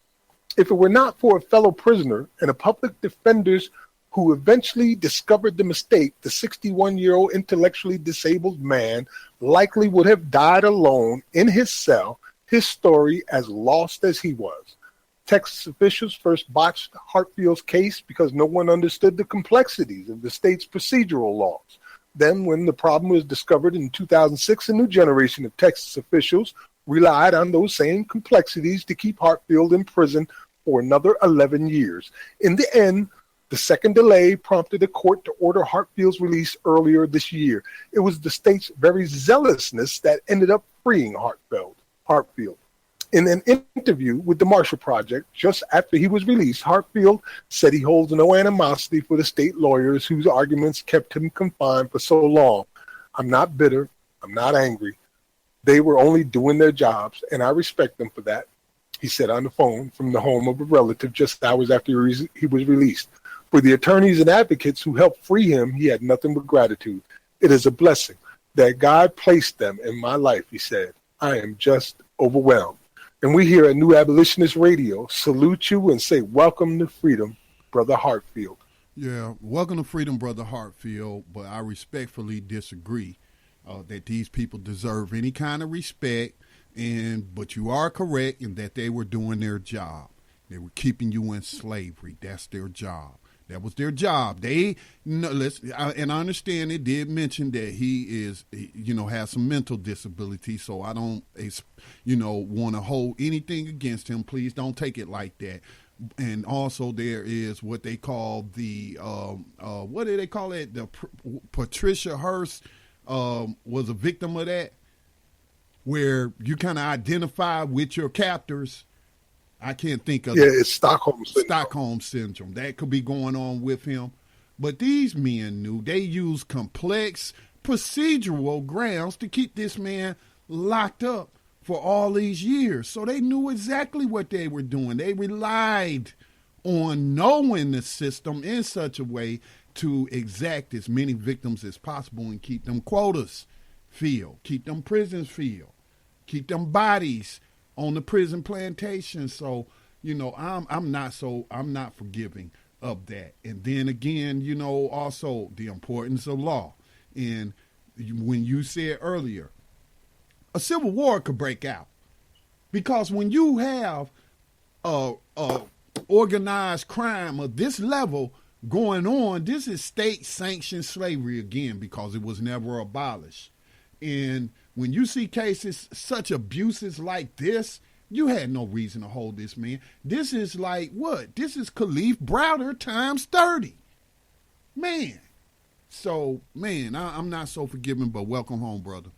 If it were not for a fellow prisoner and a public defenders who eventually discovered the mistake, the 61-year-old intellectually disabled man likely would have died alone in his cell, his story as lost as he was. Texas officials first botched Hartfield's case because no one understood the complexities of the state's procedural laws. Then, when the problem was discovered in 2006, a new generation of Texas officials relied on those same complexities to keep Hartfield in prison for another 11 years. In the end, the second delay prompted a court to order Hartfield's release earlier this year. It was the state's very zealousness that ended up freeing Hartfield. In an interview with the Marshall Project, just after he was released, Hartfield said he holds no animosity for the state lawyers whose arguments kept him confined for so long. I'm not bitter. I'm not angry. They were only doing their jobs, and I respect them for that, he said on the phone from the home of a relative just hours after he was released. For the attorneys and advocates who helped free him, he had nothing but gratitude. It is a blessing that God placed them in my life, he said. I am just overwhelmed. And we here at New Abolitionist Radio salute you and say, welcome to freedom, Brother Hartfield. Yeah, welcome to freedom, Brother Hartfield, but I respectfully disagree that these people deserve any kind of respect, but you are correct in that they were doing their job. They were keeping you in slavery. That's their job. That was their job. They, and I understand it did mention that he is, has some mental disability. So I don't, want to hold anything against him. Please don't take it like that. And also there is what they call the, what do they call it? The Patricia Hearst was a victim of that, where you kind of identify with your captors. I can't think of it's Stockholm Syndrome. Stockholm Syndrome. That could be going on with him. But these men knew they used complex procedural grounds to keep this man locked up for all these years. So they knew exactly what they were doing. They relied on knowing the system in such a way to exact as many victims as possible and keep them quotas filled, keep them prisons filled, keep them bodies on the prison plantation. So, I'm not forgiving of that. And then again, also the importance of law. And when you said earlier, a civil war could break out, because when you have organized crime of this level going on, this is state-sanctioned slavery again, because it was never abolished. And when you see cases, such abuses like this, you had no reason to hold this man. This is like what? This is Khalif Browder times 30. Man. So, man, I'm not so forgiving, but welcome home, brother.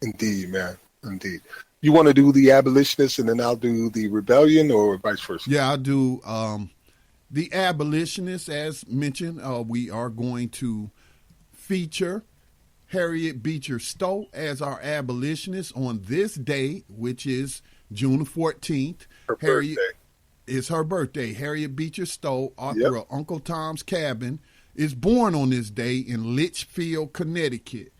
Indeed, man. Indeed. You want to do the Abolitionist and then I'll do the Rebellion, or vice versa? Yeah, I'll do the Abolitionist. As mentioned, we are going to feature Harriet Beecher Stowe as our abolitionist on this day, which is June 14th. Birthday. It's her birthday. Harriet Beecher Stowe, author of Uncle Tom's Cabin, is born on this day in Litchfield, Connecticut.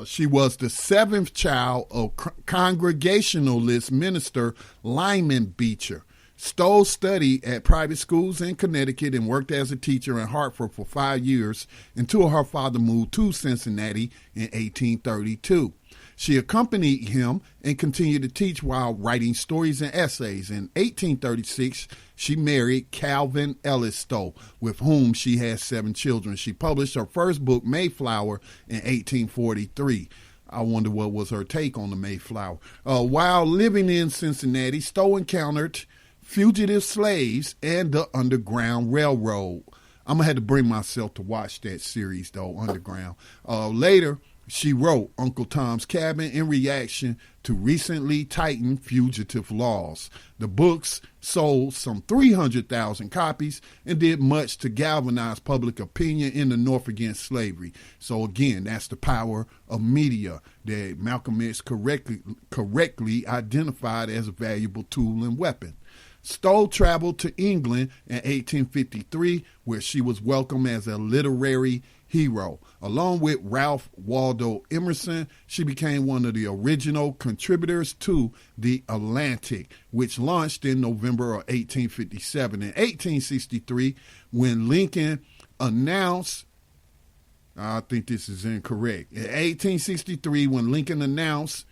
She was the seventh child of Congregationalist minister Lyman Beecher. Stowe studied at private schools in Connecticut and worked as a teacher in Hartford for 5 years until her father moved to Cincinnati in 1832. She accompanied him and continued to teach while writing stories and essays. In 1836, she married Calvin Ellis Stowe, with whom she had 7 children. She published her first book, Mayflower, in 1843. I wonder what was her take on the Mayflower. While living in Cincinnati, Stowe encountered fugitive slaves and the Underground Railroad. I'm going to have to bring myself to watch that series, though, Underground. Later, she wrote Uncle Tom's Cabin in reaction to recently tightened fugitive laws. The books sold some 300,000 copies and did much to galvanize public opinion in the North against slavery. So again, that's the power of media that Malcolm X correctly identified as a valuable tool and weapon. Stowe traveled to England in 1853, where she was welcomed as a literary hero. Along with Ralph Waldo Emerson, she became one of the original contributors to The Atlantic, which launched in November of 1857. In 1863, when Lincoln announced, I think this is incorrect. In 1863, when Lincoln announced,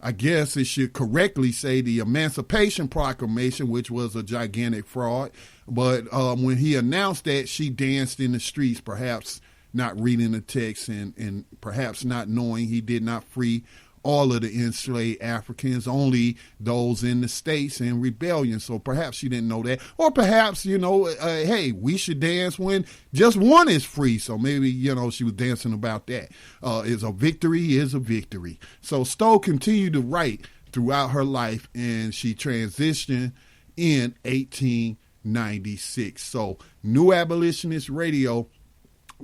I guess it should correctly say, the Emancipation Proclamation, which was a gigantic fraud. But when he announced that, she danced in the streets, perhaps not reading the text and perhaps not knowing he did not free all of the enslaved Africans, only those in the states in rebellion. So perhaps she didn't know that. Or perhaps, hey, we should dance when just one is free. So maybe, she was dancing about that. Is a victory. So Stowe continued to write throughout her life, and she transitioned in 1896. So New Abolitionist Radio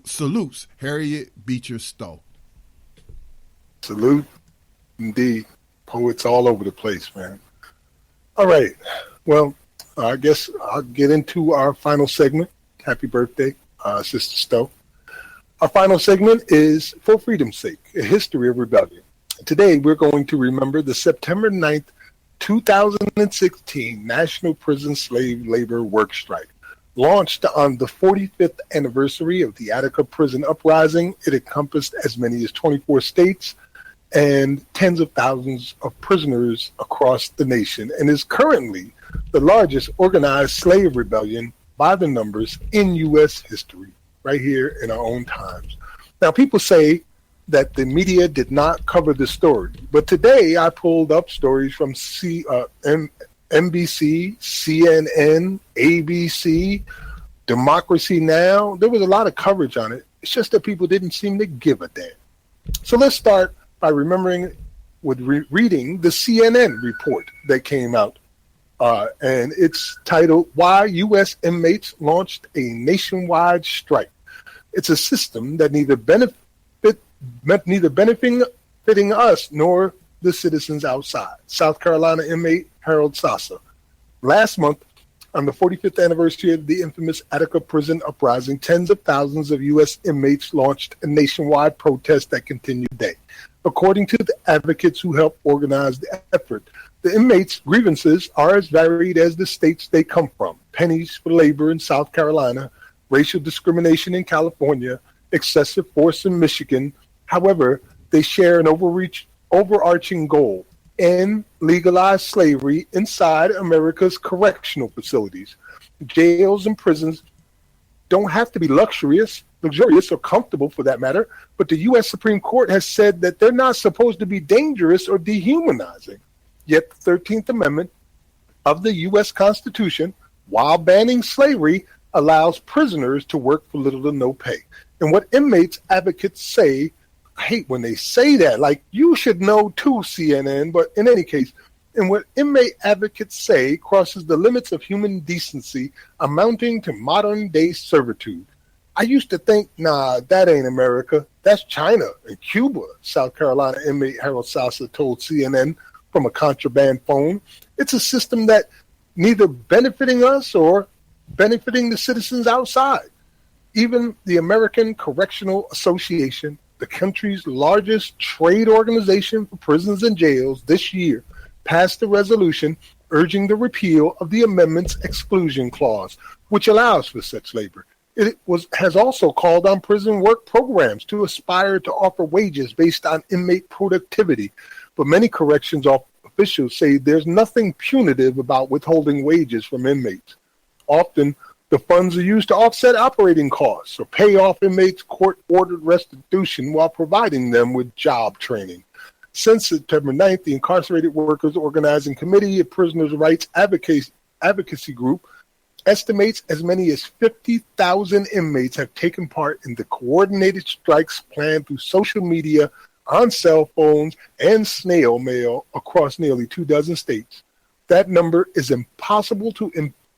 salutes Harriet Beecher Stowe. Salute. Indeed. Poets all over the place, man. All right. Well, I guess I'll get into our final segment. Happy birthday, Sister Stowe. Our final segment is For Freedom's Sake, a history of rebellion. Today, we're going to remember the September 9th, 2016 National Prison Slave Labor Work Strike. Launched on the 45th anniversary of the Attica Prison Uprising, it encompassed as many as 24 states and tens of thousands of prisoners across the nation, and is currently the largest organized slave rebellion by the numbers in U.S. history, right here in our own times. Now, people say that the media did not cover the story, but today I pulled up stories from NBC, CNN, ABC, Democracy Now! There was a lot of coverage on it. It's just that people didn't seem to give a damn. So let's start by remembering with reading the CNN report that came out. And it's titled, Why U.S. Inmates Launched a Nationwide Strike. It's a system that neither benefiting us nor the citizens outside. South Carolina inmate Harold Sasa. Last month, on the 45th anniversary of the infamous Attica prison uprising, tens of thousands of U.S. inmates launched a nationwide protest that continued today. According to the advocates who helped organize the effort, the inmates' grievances are as varied as the states they come from. Pennies for labor in South Carolina, racial discrimination in California, excessive force in Michigan. However, they share an overarching goal: end legalized slavery inside America's correctional facilities. Jails and prisons don't have to be luxurious or comfortable for that matter, but the U.S. Supreme Court has said that they're not supposed to be dangerous or dehumanizing. Yet the 13th Amendment of the U.S. Constitution, while banning slavery, allows prisoners to work for little to no pay. And what inmates advocates say, I hate when they say that, like you should know too, CNN, but in any case, and what inmate advocates say crosses the limits of human decency, amounting to modern day servitude. I used to think, nah, that ain't America. That's China and Cuba, South Carolina inmate Harold Sasa told CNN from a contraband phone. It's a system that neither benefiting us or benefiting the citizens outside. Even the American Correctional Association, the country's largest trade organization for prisons and jails, this year passed a resolution urging the repeal of the amendment's exclusion clause, which allows for such labor. It has also called on prison work programs to aspire to offer wages based on inmate productivity. But many corrections officials say there's nothing punitive about withholding wages from inmates. Often, the funds are used to offset operating costs or pay off inmates' court-ordered restitution while providing them with job training. Since September 9th, the Incarcerated Workers Organizing Committee, a prisoners' rights advocacy group, estimates as many as 50,000 inmates have taken part in the coordinated strikes planned through social media, on cell phones, and snail mail across nearly 24 states. That number is impossible to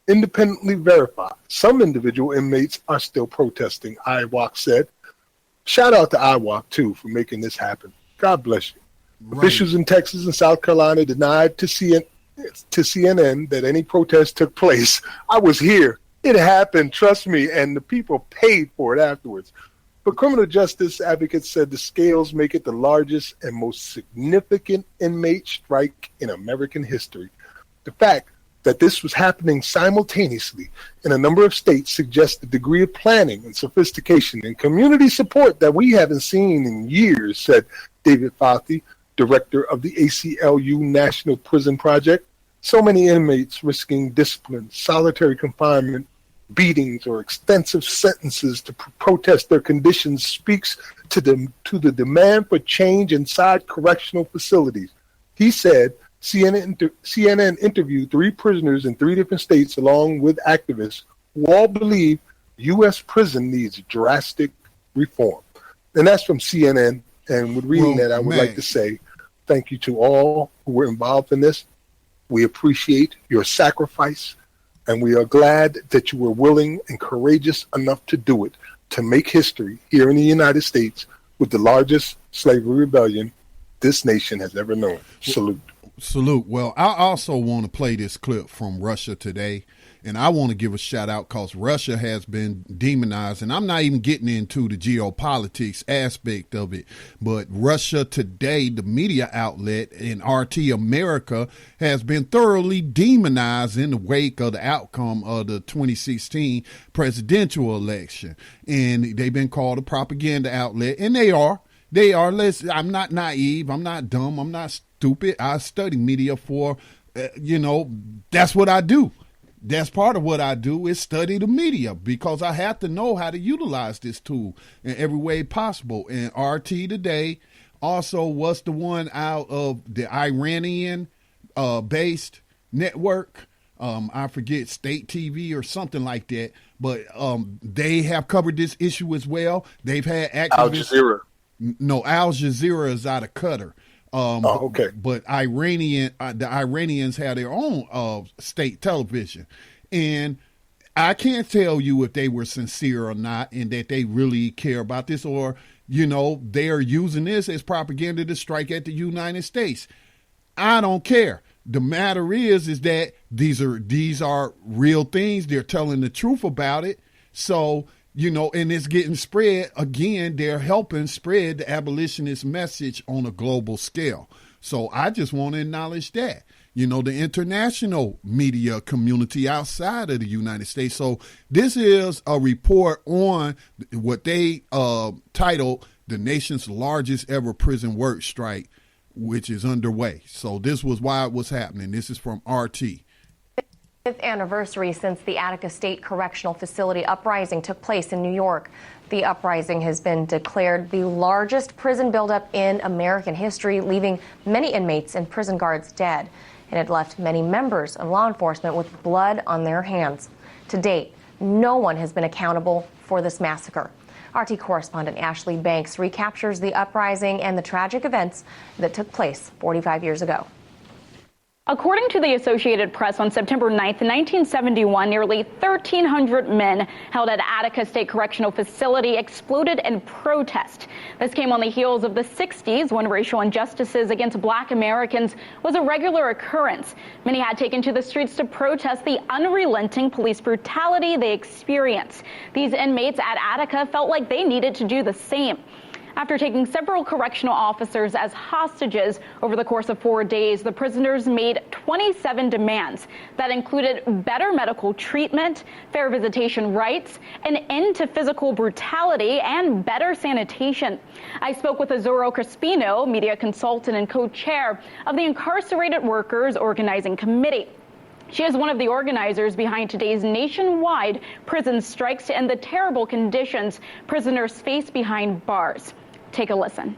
independently verify. Some individual inmates are still protesting, IWOC said. Shout out to IWOC, too, for making this happen. God bless you. Right. Officials in Texas and South Carolina denied to CNN that any protest took place. I was here. It happened, trust me, and the people paid for it afterwards. But criminal justice advocates said the scales make it the largest and most significant inmate strike in American history. The fact that this was happening simultaneously in a number of states suggests the degree of planning and sophistication and community support that we haven't seen in years, said David Fauci, director of the ACLU National Prison Project. So many inmates risking discipline, solitary confinement, beatings, or extensive sentences to protest their conditions speaks to the demand for change inside correctional facilities. He said CNN interviewed 3 prisoners in 3 different states along with activists who all believe U.S. prison needs drastic reform. And that's from CNN. And with reading that, I would like to say thank you to all who were involved in this. We appreciate your sacrifice, and we are glad that you were willing and courageous enough to do it, to make history here in the United States with the largest slavery rebellion this nation has ever known. Salute. Salute. Well, I also want to play this clip from Russia Today, and I want to give a shout out because Russia has been demonized, and I'm not even getting into the geopolitics aspect of it, but Russia Today, the media outlet, and RT America has been thoroughly demonized in the wake of the outcome of the 2016 presidential election, and they've been called a propaganda outlet, and they are. Listen, I'm not naive. I'm not dumb. I'm not stupid. I study media for, that's what I do. that's part of what I do is study the media, because I have to know how to utilize this tool in every way possible. And RT Today also was the one out of the Iranian based network. I forget, State TV or something like that. But they have covered this issue as well. They've had activists. Al Jazeera. No, Al Jazeera is out of Qatar. Okay. But the Iranians have their own state television. And I can't tell you if they were sincere or not and that they really care about this, or, they are using this as propaganda to strike at the United States. I don't care. The matter is that these are real things. They're telling the truth about it. So, and it's getting spread. Again, they're helping spread the abolitionist message on a global scale. So I just want to acknowledge that, the international media community outside of the United States. So this is a report on what they titled the nation's largest ever prison work strike, which is underway. So this was why it was happening. This is from RT. 5th anniversary since the Attica State Correctional Facility uprising took place in New York. The uprising has been declared the largest prison buildup in American history, leaving many inmates and prison guards dead. And it left many members of law enforcement with blood on their hands. To date, no one has been accountable for this massacre. RT correspondent Ashley Banks recaptures the uprising and the tragic events that took place 45 years ago. According to the Associated Press, on September 9th, 1971, nearly 1,300 men held at Attica State Correctional Facility exploded in protest. This came on the heels of the 60s, when racial injustices against Black Americans was a regular occurrence. Many had taken to the streets to protest the unrelenting police brutality they experienced. These inmates at Attica felt like they needed to do the same. After taking several correctional officers as hostages over the course of 4 days, the prisoners made 27 demands that included better medical treatment, fair visitation rights, an end to physical brutality, and better sanitation. I spoke with Azuro Crispino, media consultant and co-chair of the Incarcerated Workers Organizing Committee. She is one of the organizers behind today's nationwide prison strikes to end the terrible conditions prisoners face behind bars. Take a listen.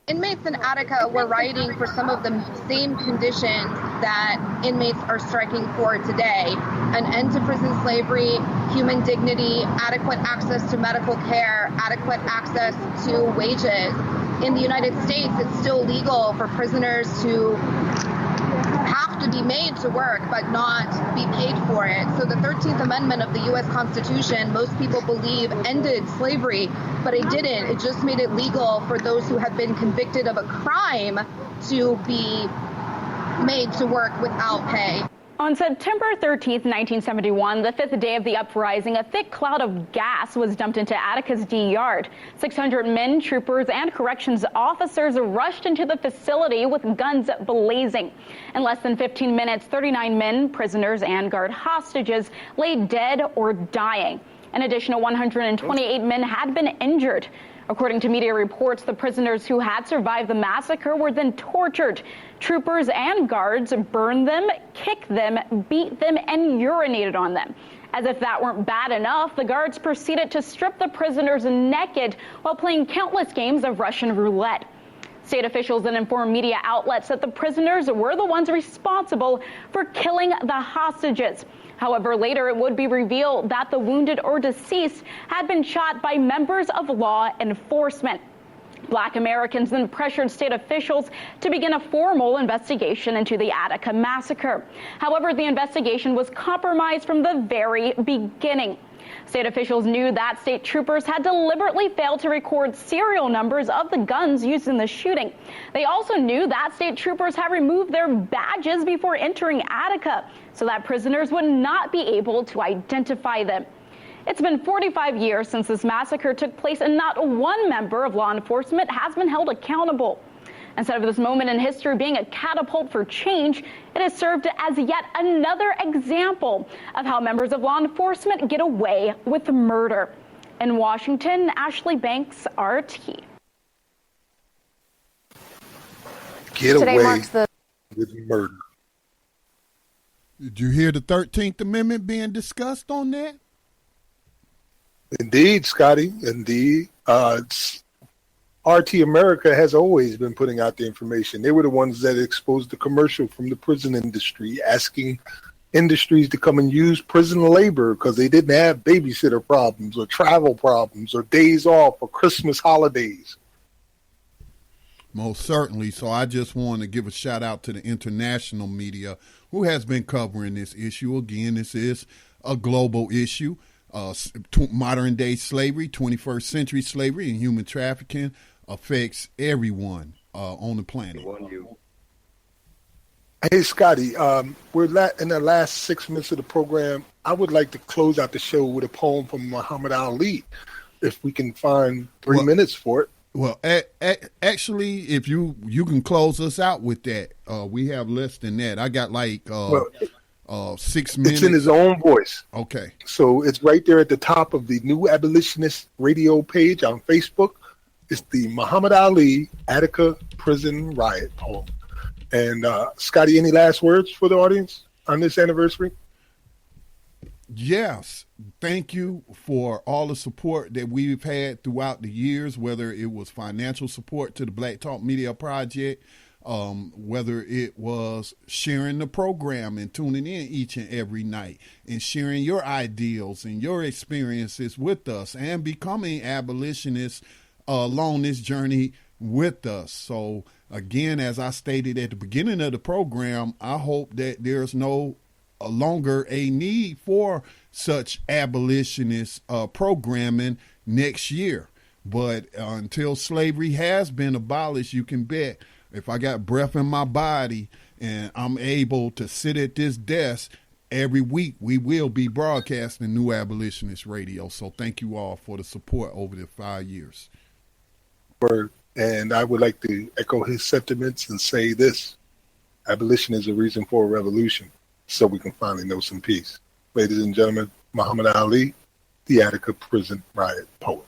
Inmates in Attica were rioting for some of the same conditions that inmates are striking for today. An end to prison slavery, human dignity, adequate access to medical care, adequate access to wages. In the United States, it's still legal for prisoners to have to be made to work but not be paid for it. So the 13th Amendment of the U.S. Constitution, most people believe, ended slavery, but it didn't. It just made it legal for those who have been convicted of a crime to be made to work without pay. On September 13th, 1971, the fifth day of the uprising, a thick cloud of gas was dumped into Attica's D yard. 600 men, troopers, and corrections officers rushed into the facility with guns blazing. In less than 15 minutes, 39 men, prisoners, and guard hostages lay dead or dying. An additional 128 men had been injured. According to media reports, the prisoners who had survived the massacre were then tortured. Troopers and guards burned them, kicked them, beat them, and urinated on them. As if that weren't bad enough, the guards proceeded to strip the prisoners naked while playing countless games of Russian roulette. State officials then informed media outlets that the prisoners were the ones responsible for killing the hostages. However, later it would be revealed that the wounded or deceased had been shot by members of law enforcement. Black Americans then pressured state officials to begin a formal investigation into the Attica massacre. However, the investigation was compromised from the very beginning. State officials knew that state troopers had deliberately failed to record serial numbers of the guns used in the shooting. They also knew that state troopers had removed their badges before entering Attica so that prisoners would not be able to identify them. It's been 45 years since this massacre took place, and not one member of law enforcement has been held accountable. Instead of this moment in history being a catapult for change, it has served as yet another example of how members of law enforcement get away with murder. In Washington, Ashley Banks, RT. Get away with murder. Did you hear the 13th Amendment being discussed on that? Indeed, Scotty. Indeed. RT America has always been putting out the information. They were the ones that exposed the commercial from the prison industry, asking industries to come and use prison labor because they didn't have babysitter problems or travel problems or days off or Christmas holidays. Most certainly. So I just want to give a shout out to the international media who has been covering this issue. Again, this is a global issue. Modern day slavery, 21st century slavery, and human trafficking affects everyone on the planet. Hey, Scotty, we're in the last 6 minutes of the program. I would like to close out the show with a poem from Muhammad Ali, if we can find 3 minutes for it. Well, actually, if you can close us out with that, we have less than that. I got like 6 minutes. It's in his own voice. Okay. So it's right there at the top of the New Abolitionist Radio page on Facebook. It's the Muhammad Ali Attica Prison Riot poem. And Scotty, any last words for the audience on this anniversary? Yes. Thank you for all the support that we've had throughout the years, whether it was financial support to the Black Talk Media Project, whether it was sharing the program and tuning in each and every night and sharing your ideals and your experiences with us and becoming abolitionists along this journey with us. So again, as I stated at the beginning of the program, I hope that there's no longer a need for such abolitionist programming next year. But until slavery has been abolished, you can bet if I got breath in my body and I'm able to sit at this desk every week, we will be broadcasting New Abolitionist Radio. So thank you all for the support over the 5 years. And I would like to echo his sentiments and say this: abolition is a reason for a revolution, so we can finally know some peace. Ladies and gentlemen, Muhammad Ali, the Attica Prison Riot poet.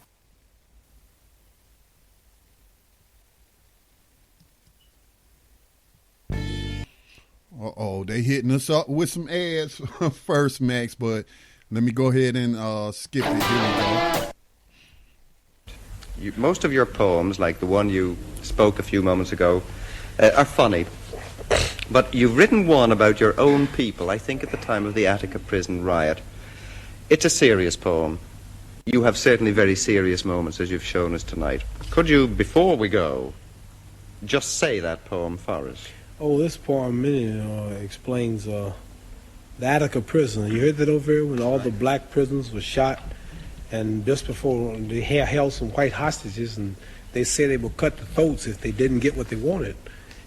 Uh-oh, they hitting us up with some ads first, Max, but let me go ahead and skip it. Here we go. Most of your poems, like the one you spoke a few moments ago, are funny. But you've written one about your own people, I think at the time of the Attica prison riot. It's a serious poem. You have certainly very serious moments, as you've shown us tonight. Could you, before we go, just say that poem for us? Oh, this poem explains the Attica prison. You heard that over here when all the black prisoners were shot, and just before they held some white hostages, and they said they would cut the throats if they didn't get what they wanted.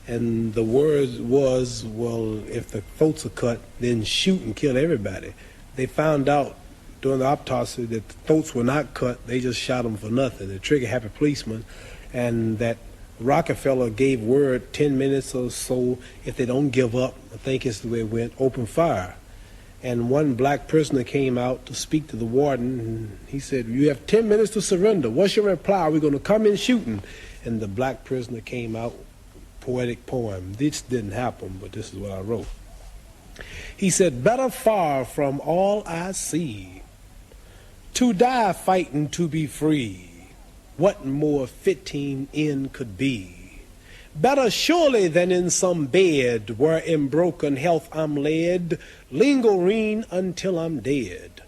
And the word was, well, if the throats are cut, then shoot and kill everybody. They found out during the autopsy that the throats were not cut. They just shot them for nothing. The trigger-happy policeman, and that Rockefeller gave word 10 minutes or so, if they don't give up, I think it's the way it went, open fire. And one black prisoner came out to speak to the warden, and he said, you have 10 minutes to surrender. What's your reply? Are we going to come in shooting? And the black prisoner came out, poetic poem. This didn't happen, but this is what I wrote. He said, better far from all I see, to die fighting to be free. What more fitting end could be? Better surely than in some bed where in broken health I'm led, lingering until I'm dead.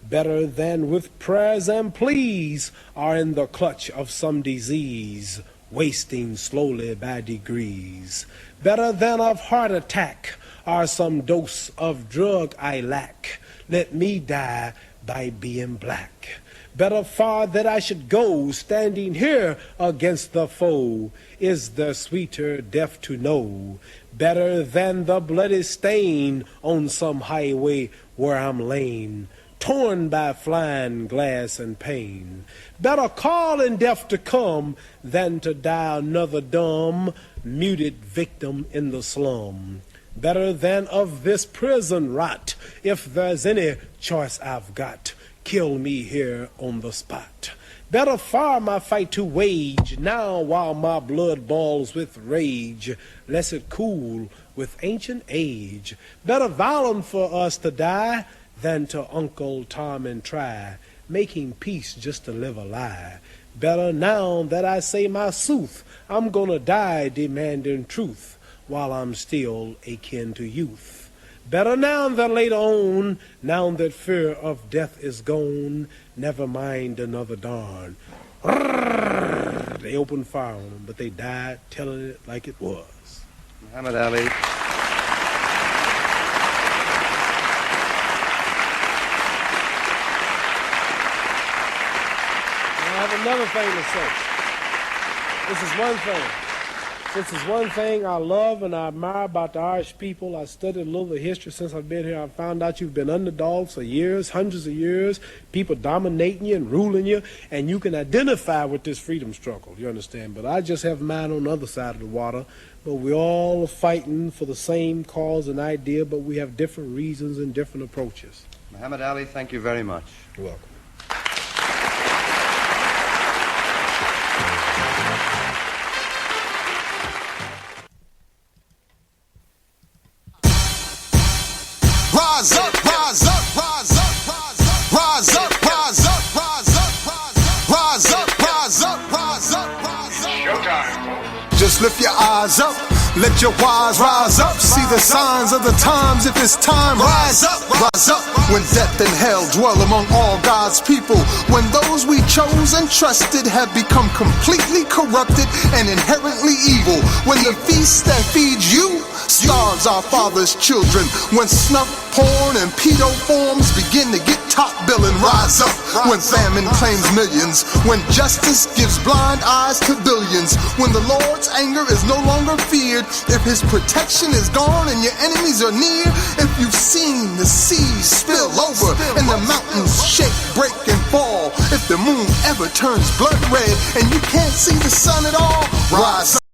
Better than with prayers and pleas are in the clutch of some disease, wasting slowly by degrees. Better than of heart attack are some dose of drug I lack. Let me die by being black. Better far that I should go, standing here against the foe, is the sweeter death to know. Better than the bloody stain on some highway where I'm lain, torn by flying glass and pain. Better call in death to come than to die another dumb, muted victim in the slum. Better than of this prison rot, if there's any choice I've got. Kill me here on the spot. Better far my fight to wage now while my blood boils with rage, lest it cool with ancient age. Better violent for us to die than to Uncle Tom and try, making peace just to live a lie. Better now that I say my sooth, I'm gonna die demanding truth while I'm still akin to youth. Better now than later on, now that fear of death is gone, never mind another dawn. They opened fire on them, but they died telling it like it was. Muhammad Ali. I have another thing to say. This is one thing. This is one thing I love and I admire about the Irish people. I studied a little of the history since I've been here. I found out you've been underdogs for years, hundreds of years, people dominating you and ruling you, and you can identify with this freedom struggle, you understand? But I just have mine on the other side of the water. But we all are fighting for the same cause and idea, but we have different reasons and different approaches. Muhammad Ali, thank you very much. You're welcome. Rise up, rise up, rise up, rise up, rise up, rise up, rise up, rise up, rise up, rise up. Showtime. Just lift your eyes up, let your wise rise up. See the signs of the times. If it's time, rise up, rise up. When death and hell dwell among all God's people, when those we chose and trusted have become completely corrupted and inherently evil, when the feast that feeds you starves our father's children, when snuff, porn, and pedo forms begin to get top billing, rise up. When famine claims millions, when justice gives blind eyes to billions, when the Lord's anger is no longer feared, if his protection is gone and your enemies are near, if you've seen the seas spill over and the mountains shake, break, and fall, if the moon ever turns blood red and you can't see the sun at all, rise up.